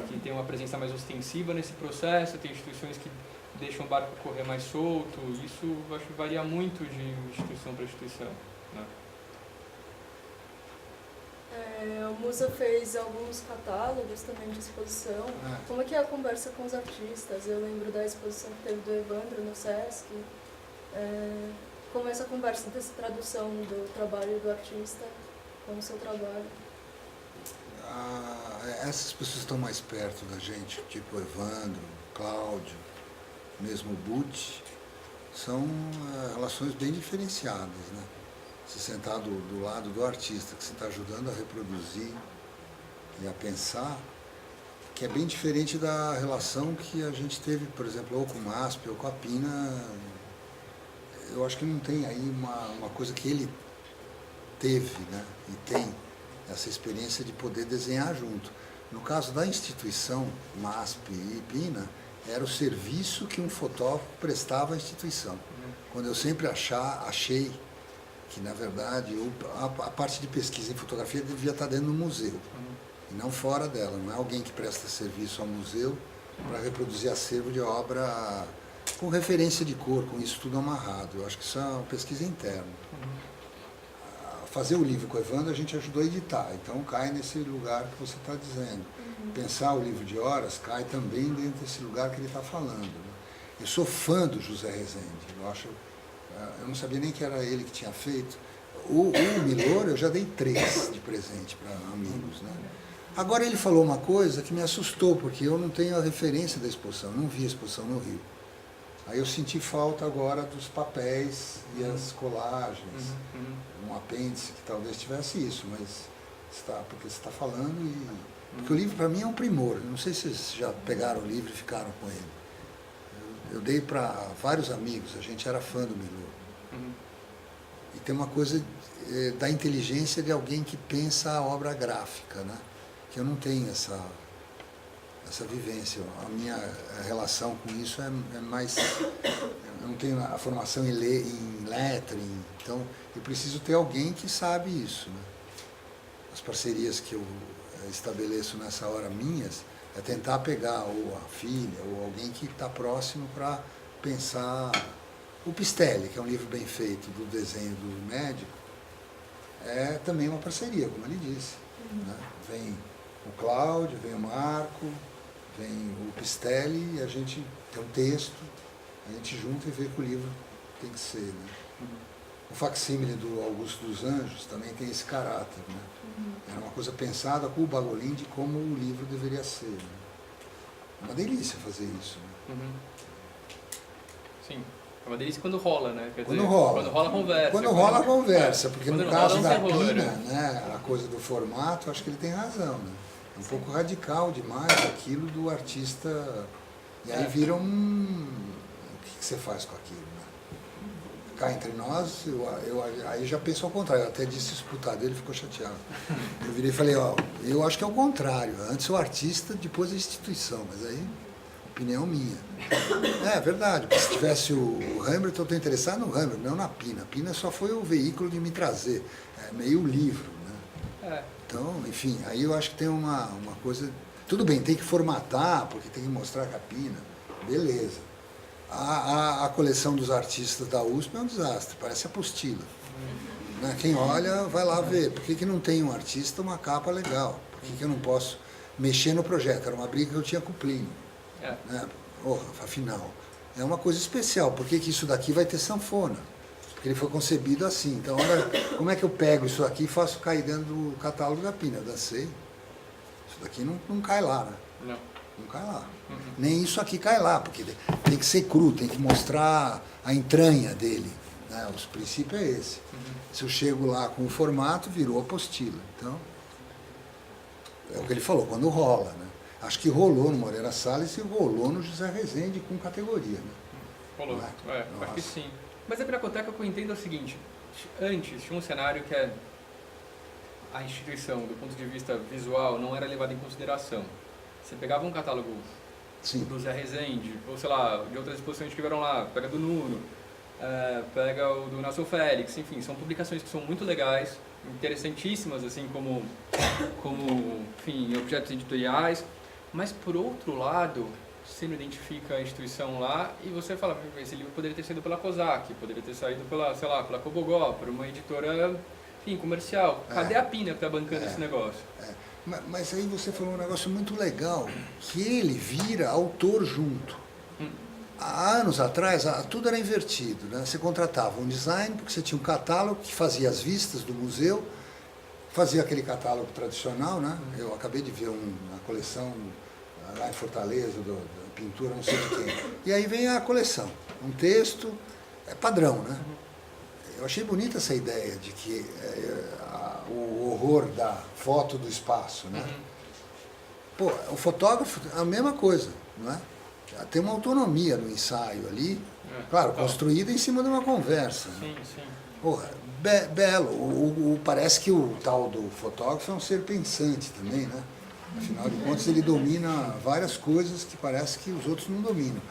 que tem uma presença mais ostensiva nesse processo, tem instituições que deixam o barco correr mais solto. Isso acho que varia muito de instituição para instituição, né? O Musa fez alguns catálogos também de exposição. Como é que é a conversa com os artistas? Eu lembro da exposição que teve do Evandro no Sesc. Como é essa conversa dessa tradução do trabalho do artista com o seu trabalho? Essas pessoas estão mais perto da gente, tipo Evandro, Cláudio, mesmo o Butch, são relações bem diferenciadas, né? Se sentar do lado do artista, que você está ajudando a reproduzir e a pensar, que é bem diferente da relação que a gente teve, por exemplo, ou com o MASP ou com a Pina. Eu acho que não tem aí uma coisa que ele teve, né? E tem essa experiência de poder desenhar junto. No caso da instituição, MASP e Pina, era o serviço que um fotógrafo prestava à instituição. Quando eu sempre achei que, na verdade, a parte de pesquisa em fotografia devia estar dentro do museu, e não fora dela. Não é alguém que presta serviço ao museu para reproduzir acervo de obra com referência de cor, com isso tudo amarrado. Eu acho que isso é uma pesquisa interna. Fazer o livro com o Evandro, a gente ajudou a editar, então cai nesse lugar que você está dizendo. Pensar o livro de horas cai também dentro desse lugar que ele está falando, né? Eu sou fã do José Rezende, eu não sabia nem que era ele que tinha feito. O Milor eu já dei 3 de presente para amigos, né? Agora ele falou uma coisa que me assustou, porque eu não tenho a referência da exposição, não vi a exposição no Rio. Aí eu senti falta agora dos papéis e as colagens, um apêndice que talvez tivesse isso, mas porque você está falando porque o livro para mim é um primor. Não sei se vocês já pegaram o livro e ficaram com ele. Eu dei para vários amigos, a gente era fã do Milor. E tem uma coisa da inteligência de alguém que pensa a obra gráfica, né? que eu não tenho essa vivência. A minha relação com isso é mais... Eu não tenho a formação em letra, então eu preciso ter alguém que sabe isso, né? As parcerias que eu estabeleço nessa hora minhas é tentar pegar ou a filha ou alguém que está próximo para pensar. O Pistelli, que é um livro bem feito do desenho do médico, é também uma parceria, como ele disse, né? Vem o Cláudio, vem o Marco, vem o Pistelli, e a gente tem um texto, a gente junta e vê que o livro tem que ser, né? O facsímile do Augusto dos Anjos também tem esse caráter, né? Era uma coisa pensada com o Bagolin de como o livro deveria ser, né? É uma delícia fazer isso, né? Sim, é uma delícia quando rola, né? Quer Quando dizer, rola. Quando rola a conversa. Quando rola a conversa, porque quando no não caso rola, da é um terror, Pina, né, a coisa do formato, acho que ele tem razão, né? É um pouco radical demais aquilo do artista. E aí vira um... O que você faz com aquilo, né? Cá entre nós, aí já penso ao contrário. Eu até disse isso pro Tadeu, ele ficou chateado. Eu virei e falei, ó, eu acho que é o contrário. Antes o artista, depois a instituição. Mas aí, opinião minha. É verdade, porque se tivesse o Hamilton, eu estou interessado no Hamilton, não na Pina. A Pina só foi o veículo de me trazer. É meio o livro, né? Então, enfim, aí eu acho que tem uma coisa... Tudo bem, tem que formatar, porque tem que mostrar a capina. Beleza. A coleção dos artistas da USP é um desastre, parece apostila. Né? Quem olha, vai lá ver. Por que não tem um artista uma capa legal? Por que eu não posso mexer no projeto? Era uma briga que eu tinha com o Plínio. Né? Afinal, é uma coisa especial. Por que isso daqui vai ter sanfona? Porque ele foi concebido assim. Então, olha, como é que eu pego isso aqui e faço cair dentro do catálogo da Pina? Eu dancei. Isso daqui não cai lá, né? Não cai lá. Nem isso aqui cai lá, porque tem que ser cru, tem que mostrar a entranha dele. Né? O princípio é esse. Se eu chego lá com o formato, virou apostila. Então, é o que ele falou, quando rola, né? Acho que rolou no Moreira Salles e rolou no José Rezende com categoria, né? Rolou, acho que sim. Mas a Pinacoteca, que eu entendo é o seguinte, antes tinha um cenário que a instituição, do ponto de vista visual, não era levada em consideração. Você pegava um catálogo do Zé Rezende, ou sei lá, de outras exposições que tiveram lá, pega do Nuno, pega o do Nelson Félix, enfim, são publicações que são muito legais, interessantíssimas, assim, como enfim, objetos editoriais, mas por outro lado, você não identifica a instituição lá e você fala, esse livro poderia ter saído pela COSAC, poderia ter saído pela, sei lá, pela Cobogó, por uma editora, enfim, comercial. Cadê a Pina que está bancando esse negócio? Mas aí você falou um negócio muito legal, que ele vira autor junto. Há anos atrás, tudo era invertido, né? Você contratava um design, porque você tinha um catálogo que fazia as vistas do museu, fazia aquele catálogo tradicional, né? Eu acabei de ver uma coleção lá em Fortaleza, da pintura, não sei de quem. E aí vem a coleção, um texto, padrão, né? Eu achei bonita essa ideia de que o horror da foto do espaço, né? Pô, o fotógrafo é a mesma coisa, não é? Tem uma autonomia no ensaio ali, claro, construída em cima de uma conversa. Sim. Porra, belo. Parece que o tal do fotógrafo é um ser pensante também, né? Afinal de contas, ele domina várias coisas que parece que os outros não dominam.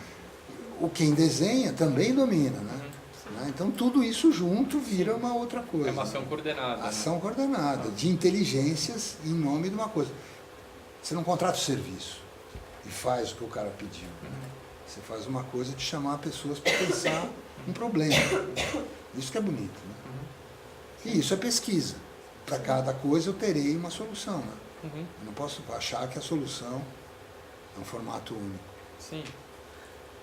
Quem desenha também domina, né? Então, tudo isso junto vira uma outra coisa. É uma ação coordenada. Ação coordenada, de inteligências em nome de uma coisa. Você não contrata o serviço e faz o que o cara pediu. Né? Você faz uma coisa de chamar pessoas para pensar um problema. Isso que é bonito. Né? E isso é pesquisa. Para cada coisa eu terei uma solução. Né? Eu não posso achar que a solução é um formato único. Sim.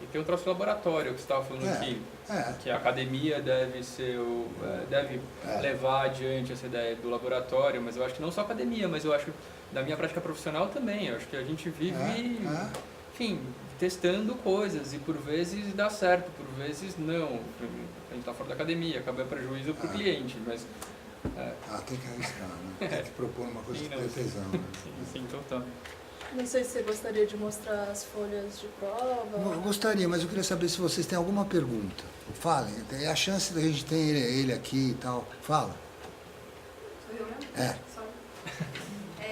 E tem um troço laboratório que você estava falando aqui, que a academia deve levar adiante essa ideia do laboratório, mas eu acho que não só a academia, mas eu acho que da minha prática profissional também, eu acho que a gente vive, enfim, testando coisas e por vezes dá certo, por vezes não. A gente está fora da academia, acaba prejuízo para o cliente, mas... tem que arriscar, né? Tem que propor uma coisa que tem tesão. Né? Sim, total. Não sei se você gostaria de mostrar as folhas de prova. Eu gostaria, mas eu queria saber se vocês têm alguma pergunta. Falem, é a chance da gente ter ele aqui e tal. Fala. Sou eu mesmo? Só.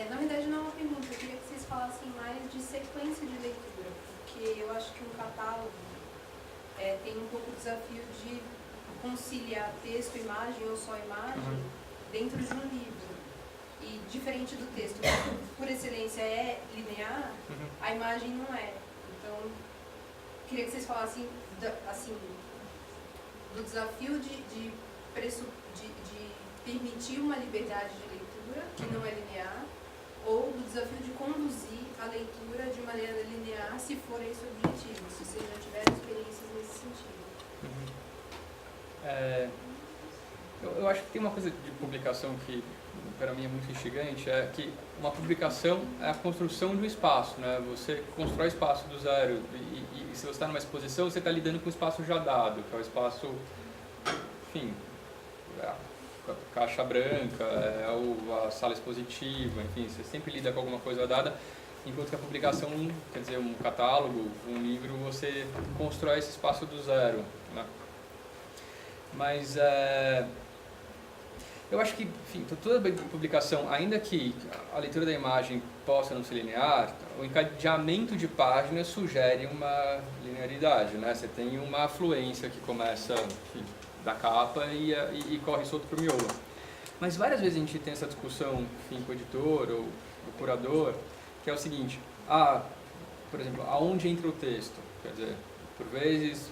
Na verdade não é uma pergunta, acho que um catálogo tem um pouco o desafio de conciliar texto, imagem ou só imagem dentro de um livro. E diferente do texto, que por excelência é linear, a imagem não é. Então, queria que vocês falassem assim, do desafio de permitir uma liberdade de leitura que não é linear, ou do desafio de conduzir a leitura de maneira linear, se for esse o objetivo, se vocês já tiverem experiências nesse sentido. Eu acho que tem uma coisa de publicação que para mim é muito instigante, é que uma publicação é a construção de um espaço, né? Você constrói espaço do zero e se você está numa exposição, você está lidando com um espaço já dado, que é o espaço, enfim, a caixa branca, a sala expositiva, enfim, você sempre lida com alguma coisa dada, enquanto que a publicação, quer dizer, um catálogo, um livro, você constrói esse espaço do zero, né? Mas eu acho que, enfim, toda publicação, ainda que a leitura da imagem possa não ser linear, o encadeamento de páginas sugere uma linearidade, né? Você tem uma afluência que começa, enfim, da capa e corre solto para o miolo. Mas várias vezes a gente tem essa discussão, enfim, com o editor ou o curador, que é o seguinte, por exemplo, aonde entra o texto? Quer dizer, por vezes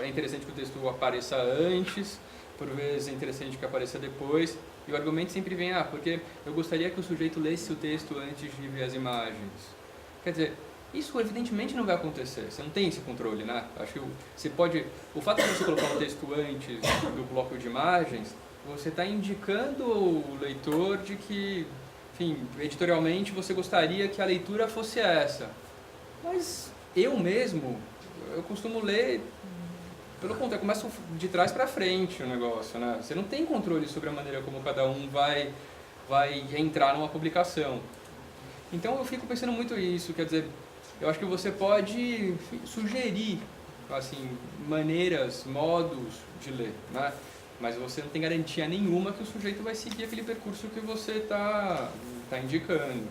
é interessante que o texto apareça antes, por vezes é interessante que apareça depois, e o argumento sempre vem, porque eu gostaria que o sujeito lesse o texto antes de ver as imagens. Quer dizer, isso evidentemente não vai acontecer, você não tem esse controle, né? Acho que o fato de você colocar um texto antes do bloco de imagens, você está indicando o leitor de que, enfim, editorialmente você gostaria que a leitura fosse essa. Mas eu costumo ler, pelo contrário, começa de trás para frente o negócio, né? Você não tem controle sobre a maneira como cada um vai entrar numa publicação. Então eu fico pensando muito nisso, quer dizer, eu acho que você pode sugerir, assim, maneiras, modos de ler, né? Mas você não tem garantia nenhuma que o sujeito vai seguir aquele percurso que você está indicando.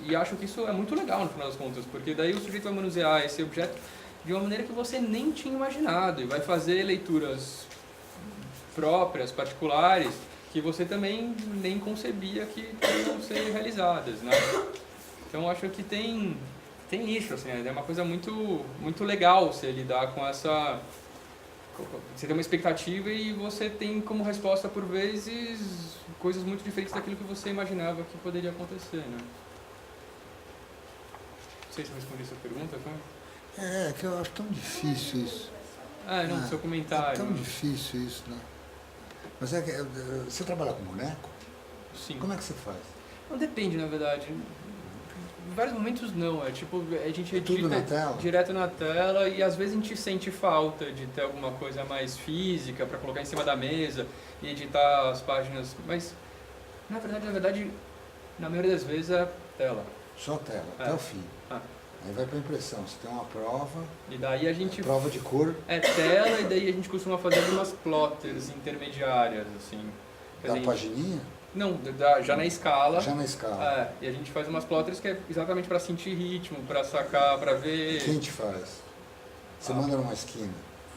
E acho que isso é muito legal no final das contas, porque daí o sujeito vai manusear esse objeto de uma maneira que você nem tinha imaginado e vai fazer leituras próprias, particulares, que você também nem concebia que poderiam ser realizadas, né? Então acho que tem isso, assim, é uma coisa muito, muito legal você lidar com essa... Você tem uma expectativa e você tem como resposta, por vezes, coisas muito diferentes daquilo que você imaginava que poderia acontecer, né? Não sei se eu respondi essa pergunta, tá? É que eu acho tão difícil isso. Não, seu comentário. É tão difícil isso, né? Mas você trabalha com boneco? Sim. Como é que você faz? Não depende, na verdade. Em vários momentos não, a gente edita tudo na tela? Direto na tela e às vezes a gente sente falta de ter alguma coisa mais física para colocar em cima da mesa e editar as páginas, mas na verdade, na maioria das vezes é tela. Só tela, até o fim. Aí vai para impressão, você tem uma prova, e daí a gente prova de cor. É tela e daí a gente costuma fazer algumas plotters intermediárias, assim. Da pagininha? Não, já na escala. Já na escala. E a gente faz umas plotters que é exatamente para sentir ritmo, para sacar, para ver... Quem te faz? Você manda numa esquina?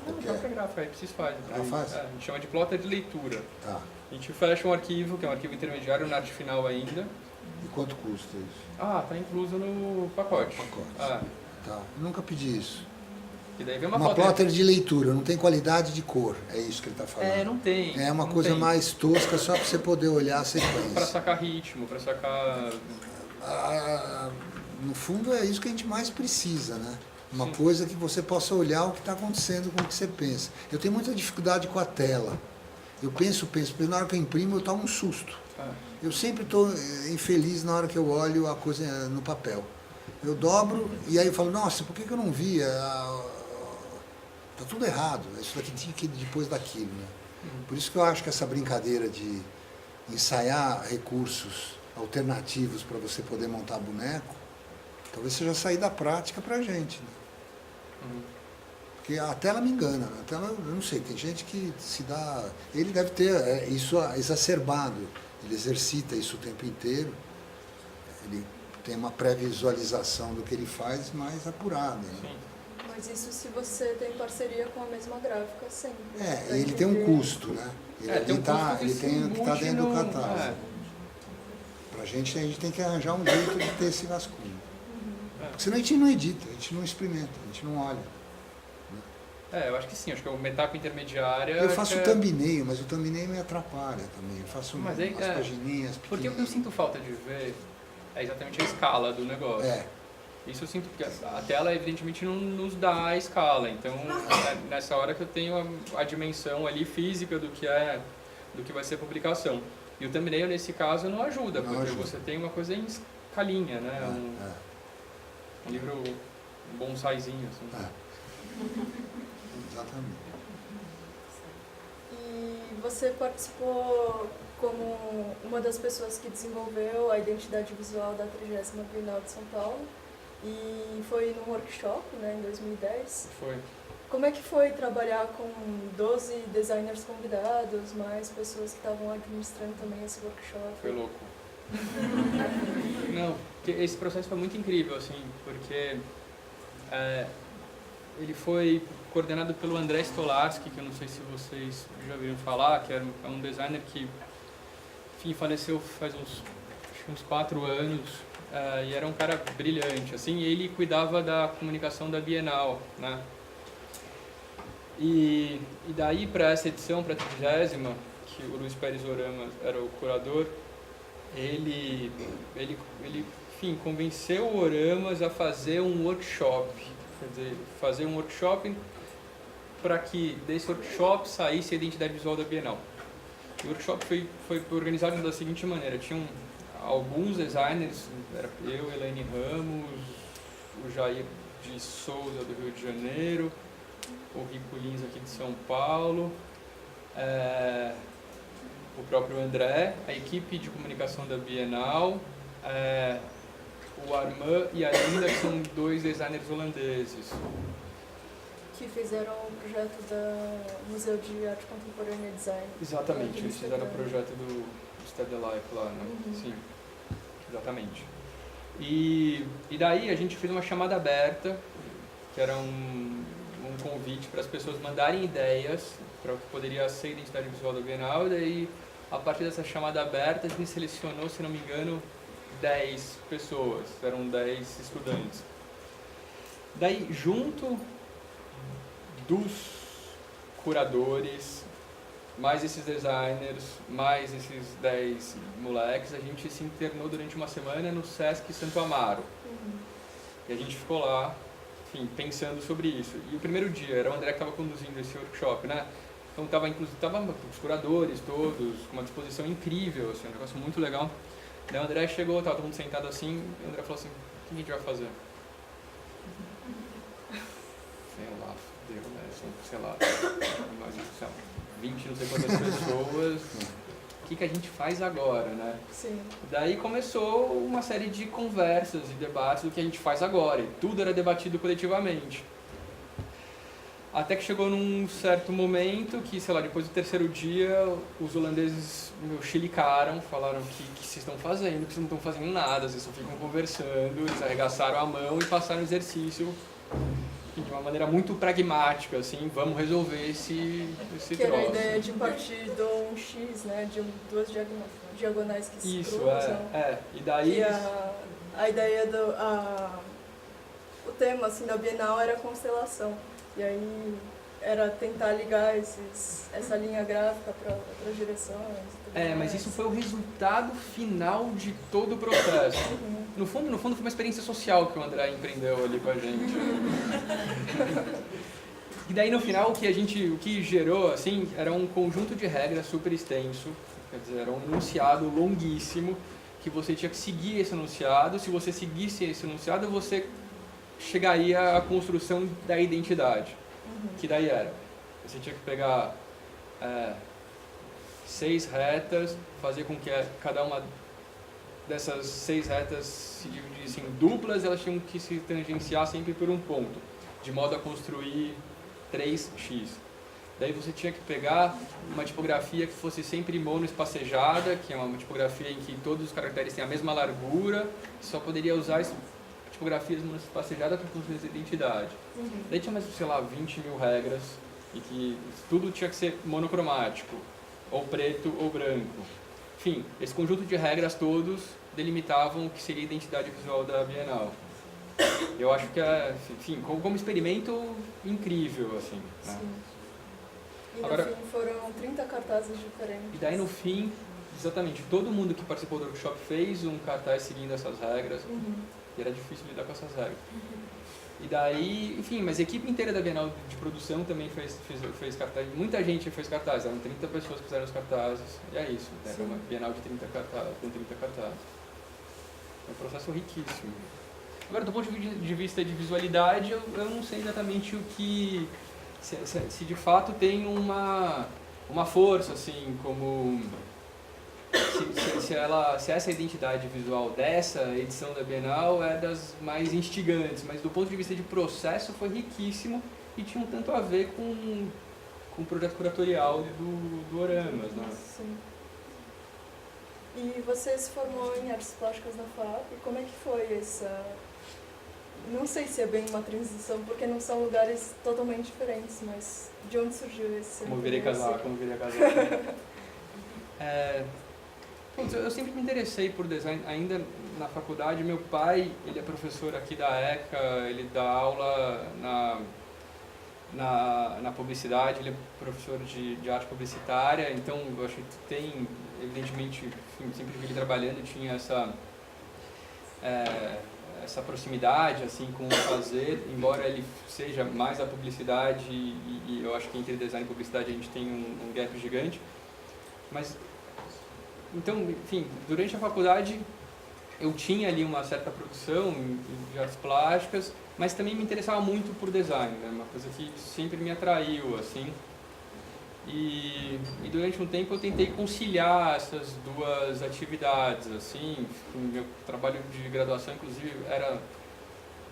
Não, a própria gráfica, aí vocês fazem. Faz? A gente chama de plotter de leitura. Tá. A gente fecha um arquivo, que é um arquivo intermediário, na arte final ainda. E quanto custa isso? Tá incluso no pacote. Tá. Nunca pedi isso. E daí vem uma plotter de leitura, não tem qualidade de cor, é isso que ele está falando. Não tem. É uma coisa mais tosca, só para você poder olhar a sequência. Para sacar ritmo, para sacar... No fundo é isso que a gente mais precisa, né? Uma coisa que você possa olhar o que está acontecendo com o que você pensa. Eu tenho muita dificuldade com a tela. Eu penso, porque na hora que eu imprimo eu tomo um susto. Eu sempre estou infeliz na hora que eu olho a coisa no papel. Eu dobro e aí eu falo, nossa, por que eu não vi? Tá tudo errado, isso daqui tinha que ir depois daquilo, né? Por isso que eu acho que essa brincadeira de ensaiar recursos alternativos para você poder montar boneco, talvez seja sair da prática para a gente, né? Porque a tela me engana, a tela, eu não sei, tem gente que se dá... Ele deve ter isso exacerbado, ele exercita isso o tempo inteiro, ele tem uma pré-visualização do que ele faz mais apurada. Né? Sim. Mas isso se você tem parceria com a mesma gráfica sempre. Pra Ele tem um entender. custo, né? Ele, Tem um custo que ele se tem o que está embute dentro do no- catálogo. Pra gente, a gente tem que arranjar um jeito de ter esse rascunho. Porque senão a gente não edita, a gente não experimenta, a gente não olha. Eu acho que sim, acho que é o metaco intermediária. Eu faço que o thumbnail, mas o thumbnail me atrapalha também. Eu faço Mas umas aí, pagininhas Porque o que eu pequenininhas. sinto falta de ver é exatamente a escala do negócio. Isso eu sinto, porque a tela evidentemente não nos dá a escala, então é nessa hora que eu tenho a dimensão ali física do que vai ser a publicação. E o thumbnail nesse caso não ajuda, Não porque ajuda. você tem uma coisa em escalinha, né? Um livro, um bonsaizinho, assim. Exatamente. E você participou como uma das pessoas que desenvolveu a identidade visual da 30ª Bienal de São Paulo e foi num workshop, né, em 2010. Foi. Como é que foi trabalhar com 12 designers convidados, mais pessoas que estavam administrando também esse workshop? Foi louco. Não, porque esse processo foi muito incrível, assim, porque ele foi coordenado pelo André Stolarski, que eu não sei se vocês já ouviram falar, que é um designer que, enfim, faleceu faz uns 4 anos, e era um cara brilhante, assim, e ele cuidava da comunicação da Bienal, né? E daí para essa edição, para a 30ª, que o Luiz Pérez Orama era o curador, ele enfim, convenceu o Oramas a fazer um workshop, quer dizer, fazer um workshop para que desse workshop saísse a identidade visual da Bienal. O workshop foi organizado da seguinte maneira: tinham alguns designers, era eu, Elaine Ramos, o Jair de Souza do Rio de Janeiro, o Rico Lins aqui de São Paulo, o próprio André, a equipe de comunicação da Bienal, o Armand e a Linda, que são 2 designers holandeses. Que fizeram o projeto do Museu de Arte Contemporânea e Design. Exatamente, eles fizeram o projeto do Stead Life lá, né? Sim, exatamente. E daí a gente fez uma chamada aberta, que era um convite para as pessoas mandarem ideias para o que poderia ser a identidade visual da Bienal, e daí, a partir dessa chamada aberta, a gente selecionou, se não me engano, 10 pessoas, eram 10 estudantes. Daí, junto dos curadores, mais esses designers, mais esses 10 moleques, a gente se internou durante uma semana no Sesc Santo Amaro. E a gente ficou lá, enfim, pensando sobre isso. E o primeiro dia, era o André que estava conduzindo esse workshop, né? Então tava os curadores todos, com uma disposição incrível, assim, um negócio muito legal. Daí o André chegou, estava todo mundo sentado assim, e o André falou assim: o que a gente vai fazer? Sei lá, deu, né? São, sei lá, 20 não sei quantas pessoas. O que a gente faz agora, né? Sim. Daí começou uma série de conversas e debates do que a gente faz agora, e tudo era debatido coletivamente. Até que chegou num certo momento que, sei lá, depois do 3º dia, os holandeses chilicaram, falaram que vocês estão fazendo, que vocês não estão fazendo nada, vocês só ficam conversando, eles arregaçaram a mão e passaram o exercício de uma maneira muito pragmática, assim, vamos resolver esse Que era a troço. ideia de partir de um X, né, de 2 diagonais que se Isso, cruzam. E daí... E a ideia o tema, assim, da Bienal era a constelação. E aí era tentar ligar essa linha gráfica para outras direções. E tudo mas mais. isso foi o resultado final de todo o processo. No fundo, foi uma experiência social que o André empreendeu ali com a gente. E daí, no final, o que gerou, assim, era um conjunto de regras super extenso, quer dizer, era um enunciado longuíssimo, que você tinha que seguir esse enunciado. Se você seguisse esse enunciado, você chegaria à construção da identidade. Que daí era, você tinha que pegar 6 retas, fazer com que cada uma dessas 6 retas se dividissem em duplas, elas tinham que se tangenciar sempre por um ponto, de modo a construir 3x. Daí você tinha que pegar uma tipografia que fosse sempre monoespacejada, que é uma tipografia em que todos os caracteres têm a mesma largura, só poderia usar tipografias monoespacejadas para construir essa identidade. Daí tinha mais, sei lá, 20 mil regras, e que tudo tinha que ser monocromático, ou preto ou branco. Enfim, esse conjunto de regras todos delimitavam o que seria a identidade visual da Bienal. Eu acho que é, enfim, como experimento incrível, assim, né? Sim. E Agora, no fim foram 30 cartazes diferentes. E daí no fim, exatamente, todo mundo que participou do workshop fez um cartaz seguindo essas regras, e era difícil lidar com essas regras. E daí, enfim, mas a equipe inteira da Bienal de produção também fez cartaz, muita gente fez cartaz, eram 30 pessoas que fizeram os cartazes, e é isso, era uma Bienal de 30 cartazes, com 30 cartazes. É um processo riquíssimo. Agora, do ponto de vista de visualidade, eu não sei exatamente o que... Se de fato tem uma força, assim, como... Se essa identidade visual dessa edição da Bienal é das mais instigantes, mas do ponto de vista de processo foi riquíssimo e tinha um tanto a ver com o projeto curatorial do Oramas, né? Sim. E você se formou em artes plásticas na FAP, e como é que foi essa... Não sei se é bem uma transição, porque não são lugares totalmente diferentes, mas de onde surgiu esse... Como virei casar. Eu sempre me interessei por design, ainda na faculdade. Meu pai, ele é professor aqui da ECA, ele dá aula na publicidade, ele é professor de arte publicitária, então eu acho que tem, evidentemente, enfim, sempre vi ele trabalhando, tinha essa proximidade assim com o fazer, embora ele seja mais a publicidade e eu acho que entre design e publicidade a gente tem um gap gigante. Mas então, enfim, durante a faculdade eu tinha ali uma certa produção de artes plásticas, mas também me interessava muito por design, né? Uma coisa que sempre me atraiu, assim. E durante um tempo eu tentei conciliar essas duas atividades, assim. O meu trabalho de graduação, inclusive, era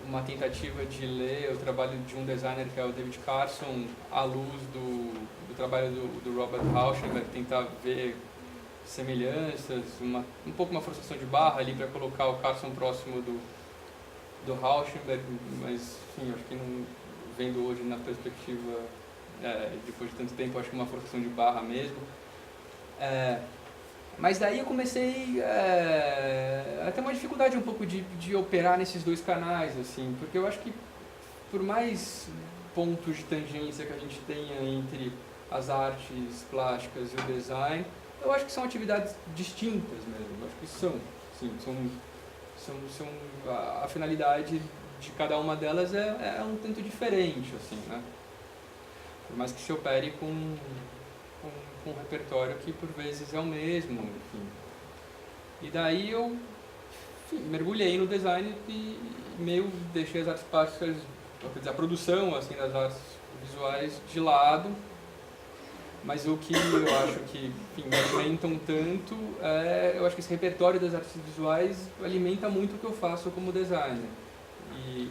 uma tentativa de ler o trabalho de um designer que é o David Carson, à luz do trabalho do Robert Rauschenberg, tentar ver semelhanças, um pouco uma forçação de barra ali para colocar o Carson próximo do Rauschenberg, mas enfim, acho que não, vendo hoje na perspectiva, depois de tanto tempo, acho que uma forçação de barra mesmo. Mas daí eu comecei a ter uma dificuldade um pouco de operar nesses dois canais, assim, porque eu acho que por mais pontos de tangência que a gente tenha entre as artes plásticas e o design, eu acho que são atividades distintas mesmo, eu acho que são a finalidade de cada uma delas é um tanto diferente, assim, né? Por mais que se opere com um repertório que por vezes é o mesmo, enfim. E daí eu mergulhei no design e meio deixei as artes plásticas, quer dizer, a produção assim, das artes visuais de lado. Mas o que eu acho que me alimentam tanto eu acho que esse repertório das artes visuais alimenta muito o que eu faço como designer.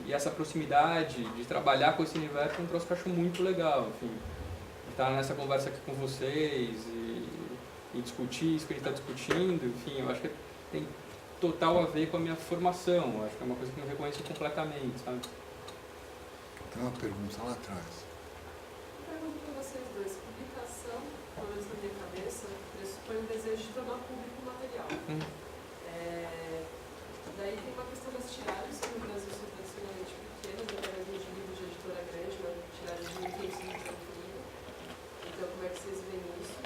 E essa proximidade de trabalhar com esse universo é um troço que eu acho muito legal. Enfim, estar nessa conversa aqui com vocês e discutir isso que a gente está discutindo, enfim, eu acho que tem total a ver com a minha formação. Eu acho que é uma coisa que eu reconheço completamente, sabe? Tem uma pergunta lá atrás. Pergunto para vocês dois. Publicação, pelo menos na minha cabeça, pressupõe um desejo de tornar público o material. Daí tem uma questão das tiragens, que no Brasil são tradicionalmente pequenas, até mesmo de livros de editora grande, uma tiragem de 1.500 livros. Então, como é que vocês veem isso,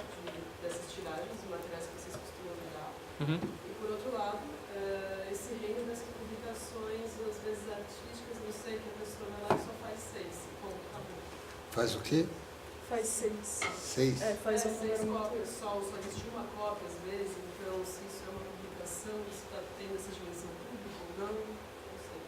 dessas tiragens, os materiais que vocês costumam lidar? E, por outro lado, esse reino dessas publicações, às vezes artísticas, não sei, que a pessoa vai lá e só faz 6, ponto, acabou. Faz o quê? Faz 6. 6? Faz um 6 número cópias só existe uma cópia às vezes, então se isso é uma publicação, se está tendo essa dimensão pública ou não, não sei.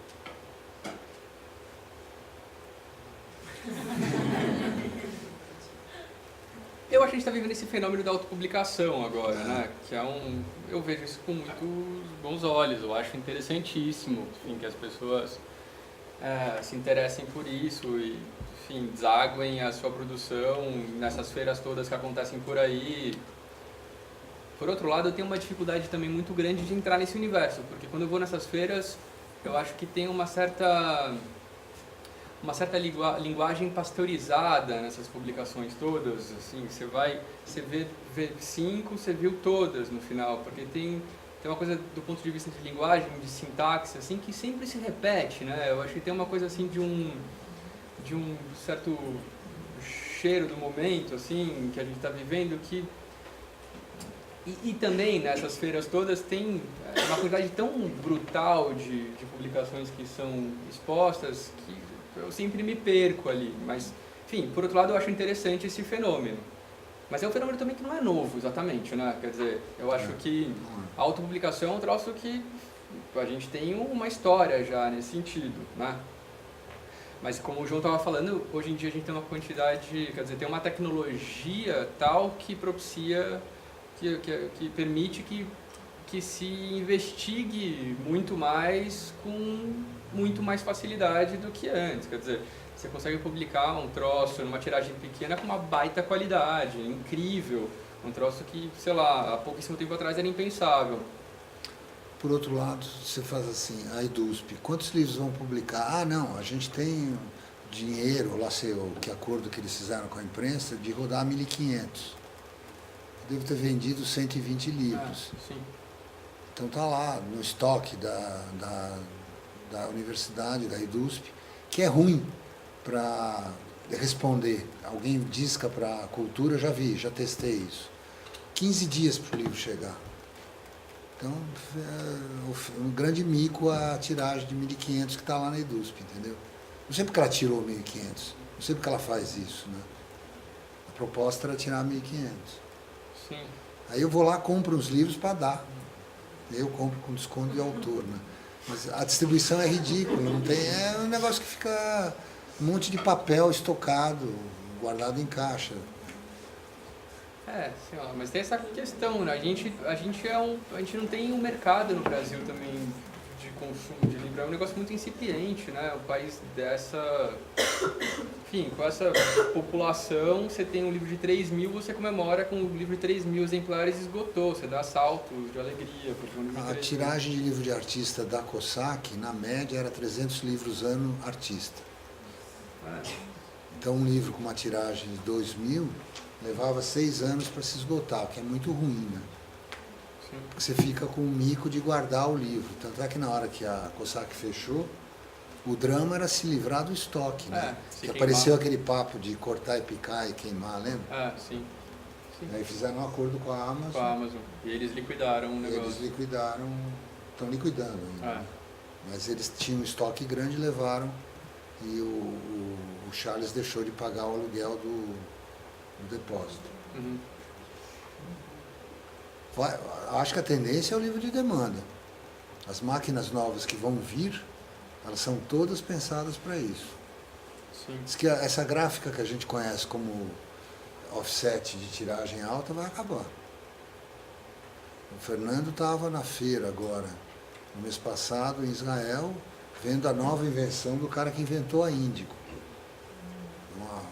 Eu acho que a gente está vivendo esse fenômeno da autopublicação agora, né? Que eu vejo isso com muitos bons olhos, eu acho interessantíssimo, enfim, que as pessoas se interessem por isso e, enfim, desaguem a sua produção nessas feiras todas que acontecem por aí. Por outro lado, eu tenho uma dificuldade também muito grande de entrar nesse universo, porque quando eu vou nessas feiras, eu acho que tem uma certa linguagem pasteurizada nessas publicações todas. Assim, você vê 5, você viu todas no final, porque tem uma coisa do ponto de vista de linguagem, de sintaxe, assim, que sempre se repete, né? Eu acho que tem uma coisa assim de um certo cheiro do momento, assim, que a gente está vivendo, que e também nessas feiras todas tem uma quantidade tão brutal de publicações que são expostas que eu sempre me perco ali. Mas, enfim, por outro lado eu acho interessante esse fenômeno. Mas é um fenômeno também que não é novo, exatamente, né? Quer dizer, eu acho que a autopublicação é um troço que a gente tem uma história já nesse sentido, né? Mas como o João estava falando, hoje em dia a gente tem uma quantidade, quer dizer, tem uma tecnologia tal que propicia, que permite que se investigue muito mais com muito mais facilidade do que antes. Quer dizer, você consegue publicar um troço numa tiragem pequena com uma baita qualidade, incrível. Um troço que, sei lá, há pouquíssimo tempo atrás era impensável. Por outro lado, você faz assim, a EDUSP, quantos livros vão publicar? Ah, não, a gente tem dinheiro, lá sei o que acordo que eles fizeram com a imprensa, de rodar 1.500. Devo ter vendido 120 livros. Sim. Então está lá no estoque da universidade, da EDUSP, que é ruim para responder. Alguém disca para a cultura, já vi, já testei isso. 15 dias para o livro chegar. Então, é um grande mico a tiragem de 1.500 que está lá na EDUSP, entendeu? Não sei porque ela tirou 1.500, não sei porque ela faz isso, né? A proposta era tirar 1.500. Sim. Aí eu vou lá, compro uns livros para dar. Eu compro com desconto de autor, né? Mas a distribuição é ridícula, não tem, é um negócio que fica um monte de papel estocado, guardado em caixa. Sei lá, mas tem essa questão, né? A gente não tem um mercado no Brasil também de consumo de livro, é um negócio muito incipiente, né? Um país dessa... Enfim, com essa população, você tem um livro de 3.000, você comemora com o livro de 3.000 exemplares esgotou, você dá saltos de alegria. Porque um livro de 3.000... A tiragem de livro de artista da COSAC, na média, era 300 livros ano artista. Então um livro com uma tiragem de 2.000 levava 6 anos para se esgotar, o que é muito ruim, né? Sim. Porque você fica com o mico de guardar o livro. Tanto é que na hora que a COSAC fechou, o drama era se livrar do estoque, né? Que queimar. apareceu aquele papo de cortar e picar e queimar, lembra? Sim. Aí fizeram um acordo com a Amazon. Com a Amazon. E eles liquidaram o negócio. Eles liquidaram, estão liquidando ainda. Mas eles tinham um estoque grande, levaram, e o Charles deixou de pagar o aluguel do depósito. Uhum. Acho que a tendência é o livro de demanda. As máquinas novas que vão vir, elas são todas pensadas para isso. Sim. Diz que essa gráfica que a gente conhece como offset de tiragem alta vai acabar. O Fernando estava na feira agora, no mês passado, em Israel, vendo a nova invenção do cara que inventou a Índico. Uma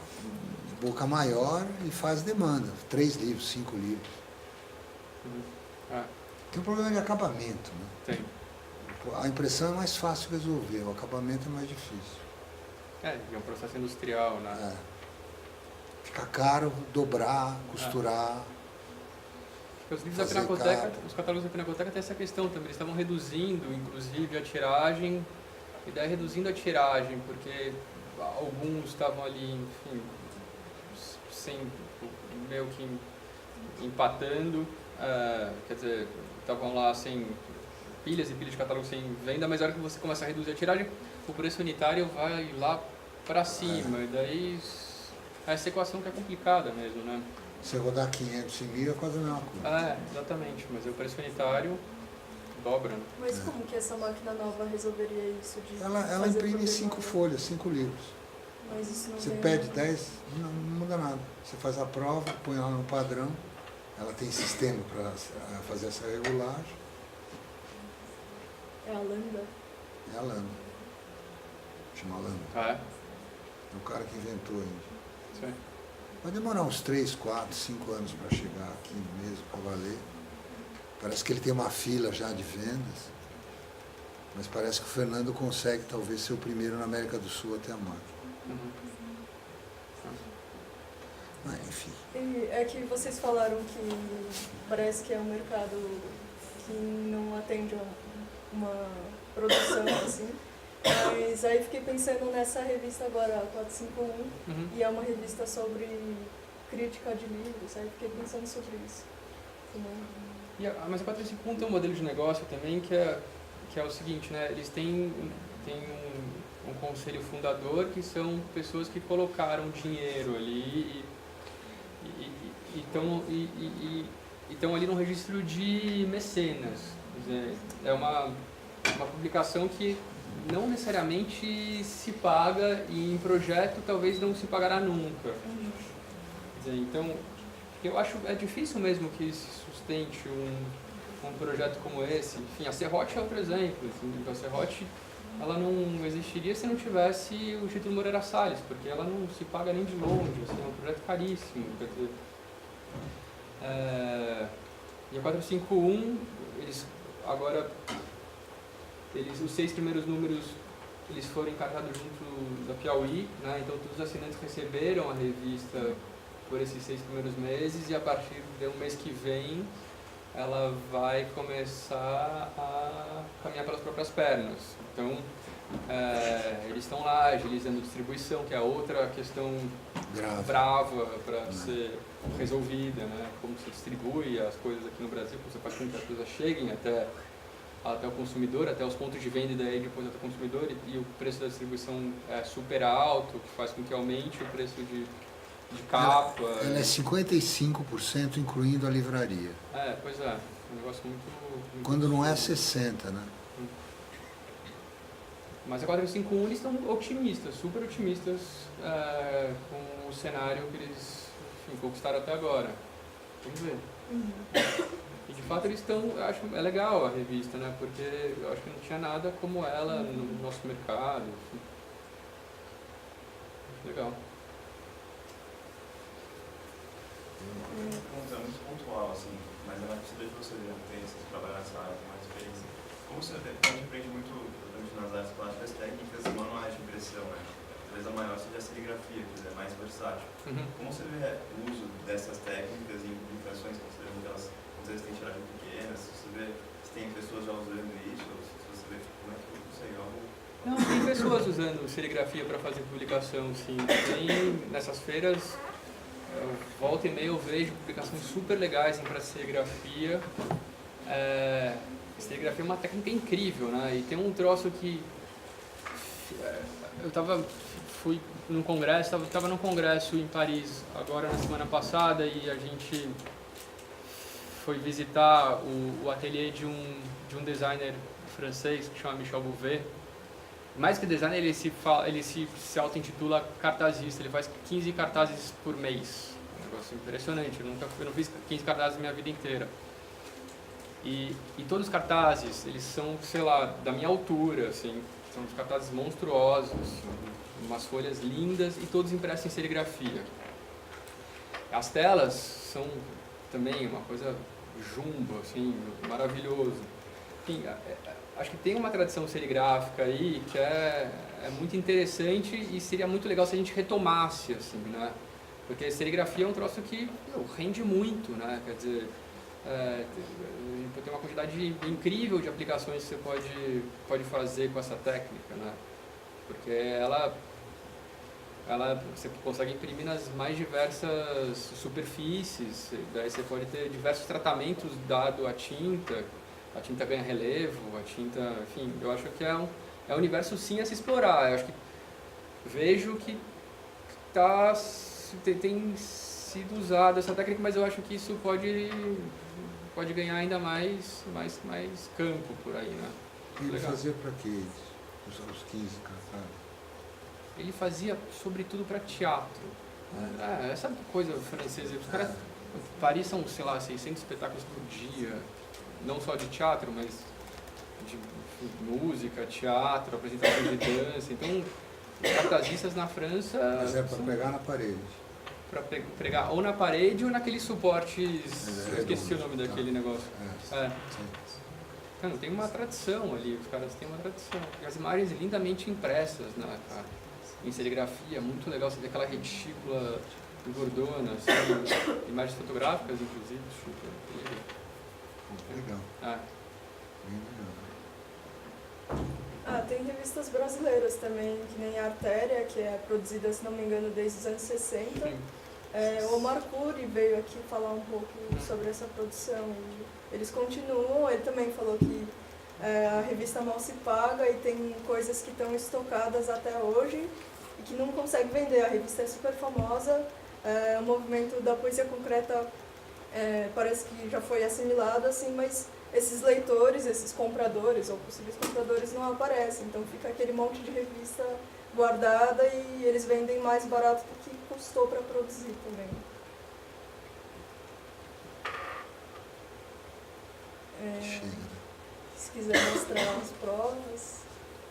boca maior e faz demanda. 3 livros, 5 livros. Tem um problema de acabamento, né? Tem. A impressão é mais fácil resolver, o acabamento é mais difícil. É um processo industrial, né? Fica caro dobrar, costurar. Os livros da Pinacoteca, os catálogos da Pinacoteca tem essa questão também, eles estavam reduzindo, inclusive, a tiragem, e daí reduzindo a tiragem, porque alguns estavam ali, enfim, meio que empatando, quer dizer, estavam lá sem pilhas e pilhas de catálogos sem venda, mas na hora que você começa a reduzir a tiragem, o preço unitário vai lá para cima, e daí essa equação que é complicada mesmo, né? Se rodar 500 em 1.000 é quase a mesma coisa. Exatamente, mas o preço unitário dobra. Né? Mas como que essa máquina nova resolveria isso? Ela imprime 5 folhas, 5 livros. Mas isso não Você tem... pede 10, não muda nada. Você faz a prova, põe ela no padrão, ela tem sistema para fazer essa regulagem. É a lambda. É a lambda. Chimalano. Ah, é? É o cara que inventou a Índia. Isso aí. Vai demorar uns 3, 4, 5 anos para chegar aqui mesmo, para valer. Parece que ele tem uma fila já de vendas, mas parece que o Fernando consegue talvez ser o primeiro na América do Sul a ter a máquina. Uhum. Mas, enfim. E é que vocês falaram que parece que é um mercado que não atende a uma produção assim, mas aí fiquei pensando nessa revista agora, a 451, Uhum. e é uma revista sobre crítica de livros, aí fiquei pensando sobre isso. Mas a 451 tem um modelo de negócio também que é o seguinte, né? Eles têm um conselho fundador que são pessoas que colocaram dinheiro ali e estão ali no registro de mecenas. Quer dizer, é uma publicação que não necessariamente se paga e em projeto talvez não se pagará nunca. Quer dizer, então, eu acho difícil mesmo que se sustente um projeto como esse. Enfim, a Serrote é outro exemplo. Assim, a Serrote ela não existiria se não tivesse o título Moreira Salles, porque ela não se paga nem de longe, assim, é um projeto caríssimo. Quer dizer, e a 451, os 6 primeiros números eles foram encartados junto da Piauí, né? Então todos os assinantes receberam a revista por esses 6 primeiros meses e a partir do mês que vem ela vai começar a caminhar pelas próprias pernas. Então, eles estão lá agilizando a distribuição, que é outra questão brava para ser resolvida, né? Como se distribui as coisas aqui no Brasil, como você faz com que as coisas cheguem até o consumidor, até os pontos de venda e daí depois até o consumidor, e o preço da distribuição é super alto, que faz com que aumente o preço de capa. Ela é 55% incluindo a livraria. Pois é. Um negócio muito Quando não é 60%, né? Mas a 451 eles estão otimistas, super otimistas com o cenário que eles conquistaram até agora. Vamos ver. E de fato eles estão, acho é legal a revista, né? Porque eu acho que não tinha nada como ela no nosso mercado. Enfim. Legal. Uma pergunta muito pontual, assim, mas eu acho que você já tem esse trabalho nessa área, com mais experiência. Como você aprende muito, nas artes plásticas, técnicas manuais de impressão, né? Talvez a maior seja a serigrafia, que é mais versátil. Como você vê o uso dessas técnicas em impressões, considerando que elas, às vezes, têm tiragem pequena, se você vê se tem pessoas já usando isso, ou se você vê como é que não sei, algo... Não, tem pessoas usando serigrafia para fazer publicação, sim. Tem nessas feiras... volta e meia eu vejo publicações super legais em serigrafia. Serigrafia é uma técnica incrível, né? E tem um troço que... fui num congresso, estava num congresso em Paris agora na semana passada e a gente foi visitar o ateliê de um designer francês que chama Michel Bouvet. Mais que designer, ele se auto-intitula cartazista, ele faz 15 cartazes por mês. É um negócio impressionante, eu não fiz 15 cartazes na minha vida inteira. E todos os cartazes, eles são, sei lá, da minha altura, assim, são uns cartazes monstruosos, umas folhas lindas e todos impressos em serigrafia. As telas são também uma coisa jumbo, assim, maravilhoso. Enfim, acho que tem uma tradição serigráfica aí que é muito interessante e seria muito legal se a gente retomasse, assim, né? Porque a serigrafia é um troço que rende muito, né? Quer dizer, tem uma quantidade incrível de aplicações que você pode fazer com essa técnica, né? Porque você consegue imprimir nas mais diversas superfícies, daí você pode ter diversos tratamentos dado à tinta ganha relevo, enfim, eu acho que é um universo sim a se explorar. Eu acho que vejo que tem sido usada essa técnica, mas eu acho que isso pode ganhar ainda mais campo por aí, né? Ele Legal. fazia para quê? Os 15 cartazes? Ele fazia sobretudo para teatro. Essa coisa francesa, os caras, Paris são, sei lá, 600 espetáculos por dia, não só de teatro, mas de música, teatro, apresentação de dança. Então, cartazistas na França... Mas é para pegar na parede. Para pregar ou na parede ou naqueles suportes... Eu esqueci o nome tá. daquele negócio. É. Sim. Não, tem uma tradição ali, os caras têm uma tradição. E as imagens lindamente impressas, né, cara? Em serigrafia, muito legal, você vê aquela retícula gordona, assim, imagens fotográficas, inclusive, super incrível. Legal. Ah, Bem legal. Tem revistas brasileiras também, que nem a Artéria, que é produzida, se não me engano, desde os anos 60. sim. O Omar Khoury veio aqui falar um pouco sobre essa produção. E eles continuam, ele também falou que a revista mal se paga e tem coisas que estão estocadas até hoje e que não consegue vender. A revista é super famosa, o movimento da poesia concreta parece que já foi assimilado, assim, mas esses leitores, esses compradores ou possíveis compradores não aparecem. Então fica aquele monte de revista guardada e eles vendem mais barato do que custou para produzir também. Chega. Se quiser mostrar as provas.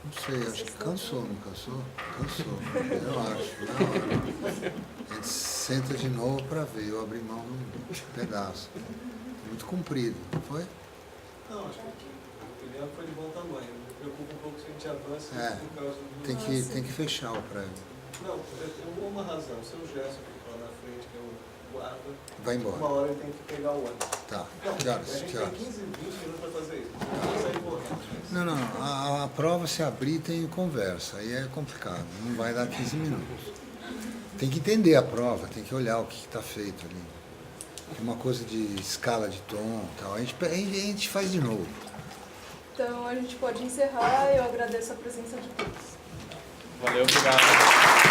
Não sei, acho que cansou, não cansou? Cansou, eu acho, na hora. A gente senta de novo para ver, eu abri mão num pedaço. Muito comprido, não foi? Não, acho que o ideal foi de bom tamanho. Me preocupa um pouco se a gente avança por causa do... Tem que fechar o prédio. Não, tem uma razão. Seu gesto que lá na frente, que é o guarda, Vai embora. uma hora ele tem que pegar o ônibus. Tá, Não, que a horas? gente Que tem horas? 15, 20 minutos para fazer isso. Não vai sair correndo. Não, a prova se abrir tem conversa, aí é complicado, não vai dar 15 minutos. Tem que entender a prova, tem que olhar o que está feito ali. Uma coisa de escala de tom e tal, a gente faz de novo. Então a gente pode encerrar, eu agradeço a presença de todos. Valeu, obrigado.